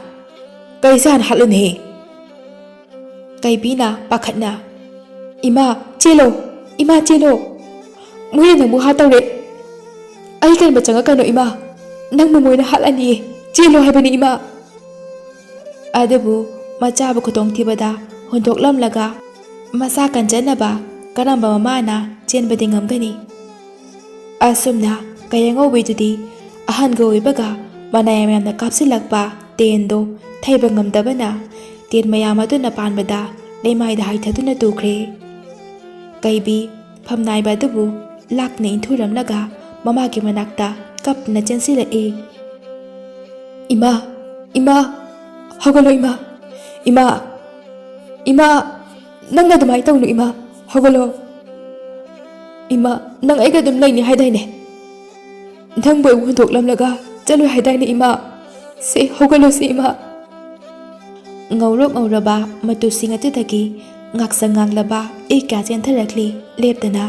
ꯀꯩꯁꯦ ꯍꯥꯟꯅ ꯍꯥꯠꯂꯨꯅꯦꯍꯦ ꯀꯩꯕꯤꯅ ꯄꯥꯈꯠꯅ ꯏꯃꯥ ꯆꯦꯜꯂꯣ ꯏꯃꯥ ꯆꯦꯜꯂꯣ ꯃꯣꯏꯅ ꯅꯪꯕꯨ ꯍꯥꯠꯇꯧꯔꯦ ꯑꯩ ꯀꯟꯕ ꯆꯪꯉꯛꯀꯅꯣ ꯏꯃꯥ ꯅꯪꯕꯨ ꯃꯣꯏꯅ ꯍꯥꯠꯂꯅꯤꯌꯦ ꯆꯦꯜꯂꯣ ꯍꯥꯏꯕꯅꯤ ꯏꯃꯥ ꯑꯗꯨꯕꯨ ꯃꯆꯥꯕꯨ ꯈꯨꯗꯣꯡꯊꯤꯕꯗ ꯍꯨꯟꯗꯣꯛꯂꯝꯂꯒ ꯃꯁꯥ ꯀꯟꯖꯅꯕ ꯀꯔꯝꯕ ꯃꯃꯥꯅ ꯆꯦꯟꯕꯗꯤ ꯉꯝꯒꯅꯤ ꯑꯁꯨꯝꯅ ꯀꯩ ꯑꯉꯧꯕꯤꯗꯨꯗꯤ ꯑꯍꯟꯒ ꯑꯣꯏꯕꯒ ꯃꯅꯥꯏ ꯃꯌꯥꯝꯅ ꯀꯥꯞꯁꯤꯜꯂꯛꯄ ꯇꯦꯟꯗꯣ ꯊꯩꯕ ꯉꯝꯗꯕꯅ ꯇꯦꯟ ꯃꯌꯥꯝ ꯑꯗꯨꯅ ꯄꯥꯟꯕꯗ ꯂꯩꯃꯥꯏꯗ ꯍꯥꯏꯊꯗꯨꯅ ꯇꯨꯈ꯭ꯔꯦ ꯀꯩꯕꯤ ꯐꯝꯅꯥꯏꯕ ꯑꯗꯨꯕꯨ ꯂꯥꯛꯅ ꯏꯟꯊꯨꯔꯝꯂꯒ ꯃꯃꯥꯒꯤ ꯃꯅꯥꯛꯇ ꯀꯞꯅ ꯆꯦꯟꯁꯤꯜꯂꯛꯏ ꯏꯃꯥ ꯏꯃꯥ ꯍꯧꯒꯠꯂꯣ ꯏꯃꯥ ꯏꯃꯥ ꯏꯃꯥ ꯅꯪꯅ ꯑꯗꯨꯃꯥꯏꯅ ꯇꯧꯅꯨ ꯏꯃꯥ ꯍꯧꯒꯠꯂꯣ ꯏꯃꯥ ꯅꯪ ꯑꯩꯒ ꯑꯗꯨꯝ ꯂꯩꯅꯤ ꯍꯥꯏꯗꯥꯏꯅꯦ ꯅꯪꯕꯨ ꯑꯩ ꯍꯨꯟꯗꯣꯛꯂꯝꯂꯒ ꯆꯠꯂꯣꯏ ꯍꯥꯏꯗꯥꯏꯅꯦ ꯏꯃꯥ ꯁꯤ ꯍꯧꯒꯠꯂꯣꯁꯤ ꯏꯃꯥ ꯉꯧꯔꯣꯛ ꯉꯧꯔꯕ ꯃꯇꯨꯁꯤꯡ ꯑꯗꯨꯗꯒꯤ ꯉꯥꯛꯁꯪ ꯉꯥꯡꯂꯕ ꯏ ꯀꯌꯥ ꯆꯦꯟꯊꯔꯛꯂꯤ ꯂꯦꯞꯇꯅ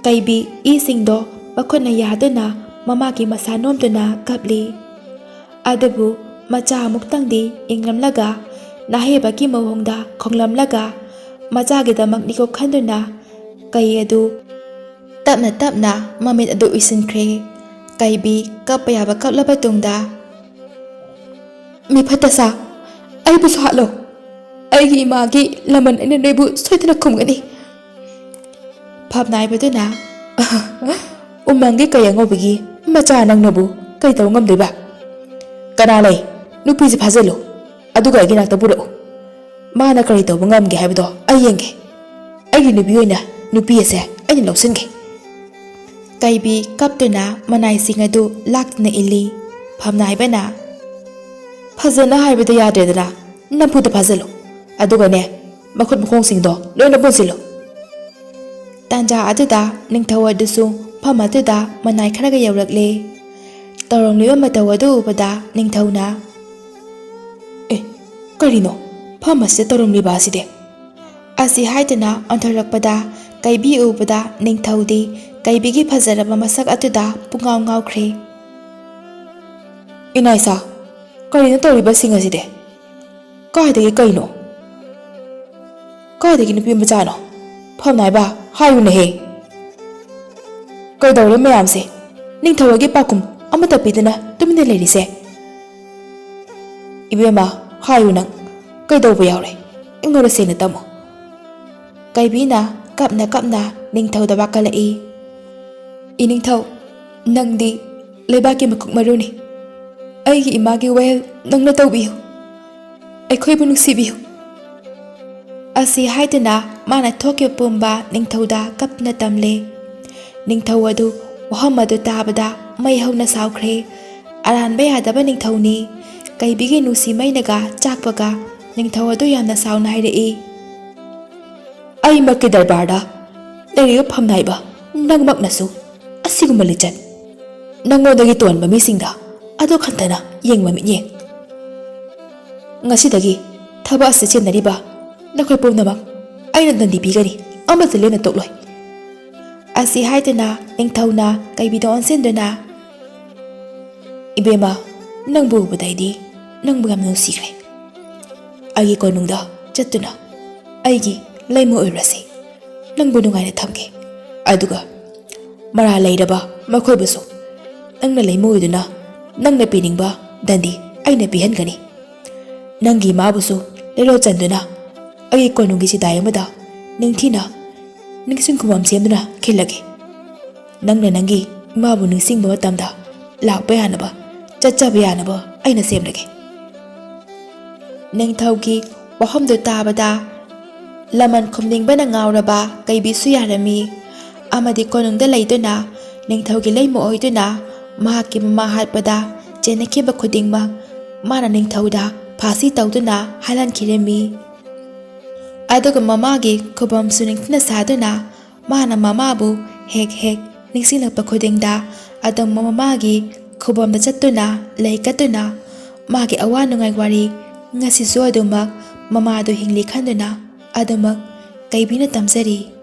ꯀꯩꯕꯤ ꯏꯁꯤꯡꯗꯣ ꯃꯈꯨꯠꯅ ꯌꯥꯗꯨꯅ ꯃꯃꯥꯒꯤ ꯃꯁꯥ ꯅꯣꯝꯗꯨꯅ ꯀꯞꯂꯤ ꯑꯗꯨꯕꯨ ꯃꯆꯥ ꯑꯃꯨꯛꯇꯪꯗꯤ ꯏꯪꯂꯝꯂꯒ ꯅꯥꯍꯦꯕꯒꯤ ꯃꯑꯣꯡꯗ ꯈꯣꯡꯂꯝꯂꯒ ꯃꯆꯥꯒꯤꯗꯃꯛꯅꯤꯀꯣ ꯈꯟꯗꯨꯅ ꯀꯩ ꯑꯗꯨ ꯇꯞꯅ ꯇꯞꯅ ꯃꯃꯤꯠ ꯑꯗꯨ ꯎꯏꯁꯤꯟꯈ꯭ꯔꯦ ꯀꯩꯕꯤ ꯀꯞꯄ ꯌꯥꯕ ꯀꯞꯂꯕ ꯇꯨꯡꯗ ꯃꯤꯐꯠꯇꯁꯥ ꯑꯩꯕꯨꯁꯨ ꯍꯥꯠꯂꯣ ꯑꯩꯒꯤ ꯏꯃꯥꯒꯤ ꯂꯃꯟ ꯑꯩꯅ ꯅꯣꯏꯕꯨ ꯁꯣꯏꯗꯅ ꯈꯨꯝꯒꯅꯤ ꯐꯝꯅꯥꯏꯕꯗꯨꯅ ꯎꯃꯪꯒꯤ ꯀꯩ ꯑꯉꯧꯕꯤꯒꯤ ꯃꯆꯥ ꯅꯪꯅꯕꯨ ꯀꯩ ꯇꯧ ꯉꯝꯗꯣꯏꯕ ꯀꯅꯥ ꯂꯩ ꯅꯨꯄꯤꯁꯦ ꯐꯥꯖꯤꯜꯂꯨ ꯑꯗꯨꯒ ꯑꯩꯒꯤ ꯅꯥꯛꯇ ꯄꯨꯔꯛꯎ ꯃꯥꯅ ꯀꯔꯤ ꯇꯧꯕ ꯉꯝꯒꯦ ꯍꯥꯏꯕꯗꯣ ꯑꯩ ꯌꯦꯡꯒꯦ ꯑꯩꯒꯤ ꯅꯨꯄꯤ ꯑꯣꯏꯅ ꯅꯨꯄꯤ ꯑꯁꯦ ꯑꯩꯅ ꯂꯧꯁꯤꯟꯒꯦ ꯀꯩꯕꯤ ꯀꯞꯇꯨꯅ ꯃꯅꯥꯏꯁꯤꯡ ꯑꯗꯨ ꯂꯥꯛꯇꯨꯅ ꯏꯜꯂꯤ ꯐꯝꯅꯥꯏꯕꯅ ꯐꯖꯅ ꯍꯥꯏꯕꯗ ꯌꯥꯗ꯭ꯔꯦꯗꯅ ꯅꯝꯐꯨꯗ ꯐꯥꯖꯜꯂꯨ ꯑꯗꯨꯒꯅꯦ ꯃꯈꯨꯠ ꯃꯈꯣꯡꯁꯤꯡꯗꯣ ꯂꯣꯏꯅ ꯄꯨꯟꯁꯤꯜꯂꯨ ꯇꯥꯟꯖꯥ ꯑꯗꯨꯗ ꯅꯤꯡꯊꯧ ꯑꯗꯨꯁꯨ ꯐꯝ ꯑꯗꯨꯗ ꯃꯅꯥꯏ ꯈꯔꯒ ꯌꯧꯔꯛꯂꯦ ꯇꯧꯔꯝꯂꯤꯕ ꯃꯇꯧ ꯑꯗꯨ ꯎꯕꯗ ꯅꯤꯡꯊꯧꯅ ꯑꯦ ꯀꯔꯤꯅꯣ ꯐꯝ ꯑꯁꯤꯗ ꯇꯧꯔꯝꯂꯤꯕ ꯑꯁꯤꯗꯤ ꯑꯁꯤ ꯍꯥꯏꯗꯨꯅ ꯑꯣꯟꯊꯣꯔꯛꯄꯗ ꯀꯩꯕꯤ ꯎꯕꯗ ꯅꯤꯡꯊꯧꯗꯤ ꯀꯩꯕꯤꯒꯤ ꯐꯖꯔꯕ ꯃꯁꯛ ꯑꯗꯨꯗ ꯄꯨꯡꯉꯥꯎ ꯉꯥꯎꯈ꯭ꯔꯦ ꯏꯅꯥꯏꯁꯥ ꯀꯔꯤꯅꯣ ꯇꯧꯔꯤꯕꯁꯤꯡ ꯑꯁꯤꯗꯤ ꯀꯥꯏꯗꯒꯤ ꯀꯩꯅꯣ ꯀꯥꯏꯗꯒꯤ ꯅꯨꯄꯤ ꯃꯆꯥꯅꯣ ꯐꯝꯅꯥꯏꯕ ꯍꯥꯏꯌꯨꯅꯍꯦ ꯀꯩꯗꯧꯔꯦ ꯃꯌꯥꯝꯁꯦ ꯅꯤꯡꯊꯧꯒꯤ ꯄꯥꯎꯈꯨꯝ ꯑꯃꯠꯇ ꯄꯤꯗꯅ ꯇꯨꯃꯤꯟꯅ ꯂꯩꯔꯤꯁꯦ ꯏꯕꯦꯝꯃ ꯍꯥꯏꯌꯨ ꯅꯪ ꯀꯩꯗꯧꯕ ꯌꯥꯎꯔꯦ ꯑꯩꯉꯣꯟꯗ ꯁꯦꯡꯅ ꯇꯝꯃꯨ ꯀꯩꯕꯤꯅ ꯀꯞꯅ ꯀꯞꯅ ꯅꯤꯡꯊꯧꯗ ꯋꯥꯀꯠꯂꯛꯏ ꯏꯅꯤꯡꯊꯧ ꯅꯪꯗꯤ ꯂꯩꯕꯥꯛꯀꯤ ꯃꯀꯨꯛ ꯃꯔꯨꯅꯤ ꯑꯩꯒꯤ ꯏꯃꯥꯒꯤ ꯋꯥꯌꯦꯜ ꯅꯪꯅ ꯇꯧꯕꯤꯌꯨ ꯑꯩꯈꯣꯏꯕꯨ ꯅꯨꯡꯁꯤꯕꯤꯌꯨ ꯑꯁꯤ ꯍꯥꯏꯗꯨꯅ ꯃꯥꯅ ꯊꯣꯛꯈꯤꯕ ꯄꯨꯝꯕ ꯅꯤꯡꯊꯧꯗ ꯀꯞꯅ ꯇꯝꯂꯦ ꯅꯤꯡꯊꯧ ꯑꯗꯨ ꯋꯥꯍꯪ ꯑꯗꯨ ꯇꯥꯕꯗ ꯃꯩ ꯍꯧꯅ ꯁꯥꯎꯈ꯭ꯔꯦ ꯑꯔꯥꯟꯕ ꯌꯥꯗꯕ ꯅꯤꯡꯊꯧꯅꯤ ꯀꯩꯕꯤꯒꯤ ꯅꯨꯡꯁꯤ ꯃꯩꯅꯒ ꯆꯥꯛꯄꯒ ꯅꯤꯡꯊꯧ ꯑꯗꯨ ꯌꯥꯝꯅ ꯁꯥꯎꯅ ꯍꯥꯏꯔꯛꯏ ꯑꯩꯃꯛꯀꯤ ꯗꯔꯕꯥꯔꯗ ꯂꯩꯔꯤꯕ ꯐꯝꯅꯥꯏꯕ ꯅꯪꯃꯛꯅꯁꯨ ꯑꯁꯤꯒꯨꯝꯕ ꯂꯤꯆꯠ ꯅꯪꯉꯣꯟꯗꯒꯤ ꯇꯣꯟꯕ ꯃꯤꯁꯤꯡꯗ ꯑꯗꯨ ꯈꯟꯊꯅ ꯌꯦꯡꯕ ꯃꯤꯠꯌꯦꯡ ꯉꯁꯤꯗꯒꯤ ꯊꯕꯛ ꯑꯁꯤ ꯆꯦꯟꯅꯔꯤꯕ ꯅꯈꯣꯏ ꯄꯨꯝꯅꯃꯛ ꯑꯩꯅ ꯗꯟꯗꯤ ꯄꯤꯒꯅꯤ ꯑꯃꯠꯇ ꯂꯦꯝꯅ ꯇꯣꯛꯂꯣꯏ ꯑꯁꯤ ꯍꯥꯏꯗꯨꯅ ꯅꯤꯡꯊꯧꯅ ꯀꯩꯕꯤꯗ ꯑꯣꯟꯁꯤꯟꯗꯨꯅ ꯏꯕꯦꯝꯃ ꯅꯪꯕꯨ ꯎꯕꯗ ꯑꯩꯗꯤ ꯅꯪꯕꯨ ꯌꯥꯝꯅ ꯅꯨꯡꯁꯤꯈ꯭ꯔꯦ ꯑꯩꯒꯤ ꯀꯣꯅꯨꯡꯗ ꯆꯠꯇꯨꯅ ꯑꯩꯒꯤ ꯂꯩꯃ ꯑꯣꯏꯔꯁꯤ ꯅꯪꯕꯨ ꯅꯨꯡꯉꯥꯏꯅ ꯊꯝꯒꯦ ꯑꯗꯨꯒ ꯃꯔꯥ ꯂꯩꯔꯕ ꯃꯈꯣꯏꯕꯨꯁꯨ ꯅꯪꯅ ꯂꯩꯃ ꯑꯣꯏꯗꯨꯅ ꯅꯪꯅ ꯄꯤꯅꯤꯡꯕ ꯗꯟꯗꯤ ꯑꯩꯅ ꯄꯤꯍꯟꯒꯅꯤ ꯅꯪꯒꯤ ꯏꯃꯥꯕꯨꯁꯨ ꯂꯩꯔꯣꯜ ꯆꯟꯗꯨꯅ ꯑꯩꯒꯤ ꯀꯣꯅꯨꯡꯒꯤ ꯆꯤꯗꯥꯏ ꯑꯃꯗ ꯅꯤꯡꯊꯤꯅ ꯅꯤꯡꯁꯤꯡ ꯈꯨꯕꯝ ꯁꯦꯝꯗꯨꯅ ꯈꯤꯜꯂꯒꯦ ꯅꯪꯅ ꯅꯪꯒꯤ ꯏꯃꯥꯕꯨ ꯅꯤꯡꯁꯤꯡꯕ ꯃꯇꯝꯗ ꯂꯥꯛꯄ ꯌꯥꯅꯕ ꯆꯠꯆꯕ ꯌꯥꯅꯕ ꯑꯩꯅ ꯁꯦꯝꯂꯒꯦ ꯅꯤꯡꯊꯧꯒꯤ ꯋꯥꯐꯝꯗꯨ ꯇꯥꯕꯗ ꯂꯃꯟ ꯈꯨꯝꯅꯤꯡꯕꯅ ꯉꯥꯎꯔꯕ ꯀꯩꯕꯤꯁꯨ ꯌꯥꯔꯝꯃꯤ ꯑꯃꯗꯤ ꯀꯣꯅꯨꯡꯗ ꯂꯩꯗꯨꯅ ꯅꯤꯡꯊꯧꯒꯤ ꯂꯩꯃ ꯑꯣꯏꯗꯨꯅ ꯃꯍꯥꯛꯀꯤ ꯃꯃꯥ ꯍꯥꯠꯄꯗ ꯆꯦꯟꯅꯈꯤꯕ ꯈꯨꯗꯤꯡꯃꯛ ꯃꯥꯅ ꯅꯤꯡꯊꯧꯗ ꯐꯥꯁꯤ ꯇꯧꯗꯨꯅ ꯍꯥꯠꯍꯟꯈꯤꯔꯝꯃꯤ ꯑꯗꯨꯒ ꯃꯃꯥꯒꯤ ꯈꯨꯕꯝꯁꯨ ꯅꯤꯡꯊꯤꯅ ꯁꯥꯗꯨꯅ ꯃꯥꯅ ꯃꯃꯥꯕꯨ ꯍꯦꯛ ꯍꯦꯛ ꯅꯤꯡꯁꯤꯡꯂꯛꯄ ꯈꯨꯗꯤꯡꯗ ꯑꯗꯨꯝ ꯃꯃꯥꯒꯤ ꯈꯨꯕꯝꯗ ꯆꯠꯇꯨꯅ ꯂꯩ ꯀꯠꯇꯨꯅ ꯃꯥꯒꯤ ꯑꯋꯥ ꯅꯨꯡꯉꯥꯏ ꯋꯥꯔꯤ ꯉꯁꯤꯁꯨ ꯑꯗꯨꯃꯛ ꯃꯃꯥꯗꯨ ꯍꯤꯡꯂꯤ ꯈꯟꯗꯨꯅ ꯑꯗꯨꯃꯛ ꯀꯩꯕꯤꯅ ꯇꯝꯖꯔꯤ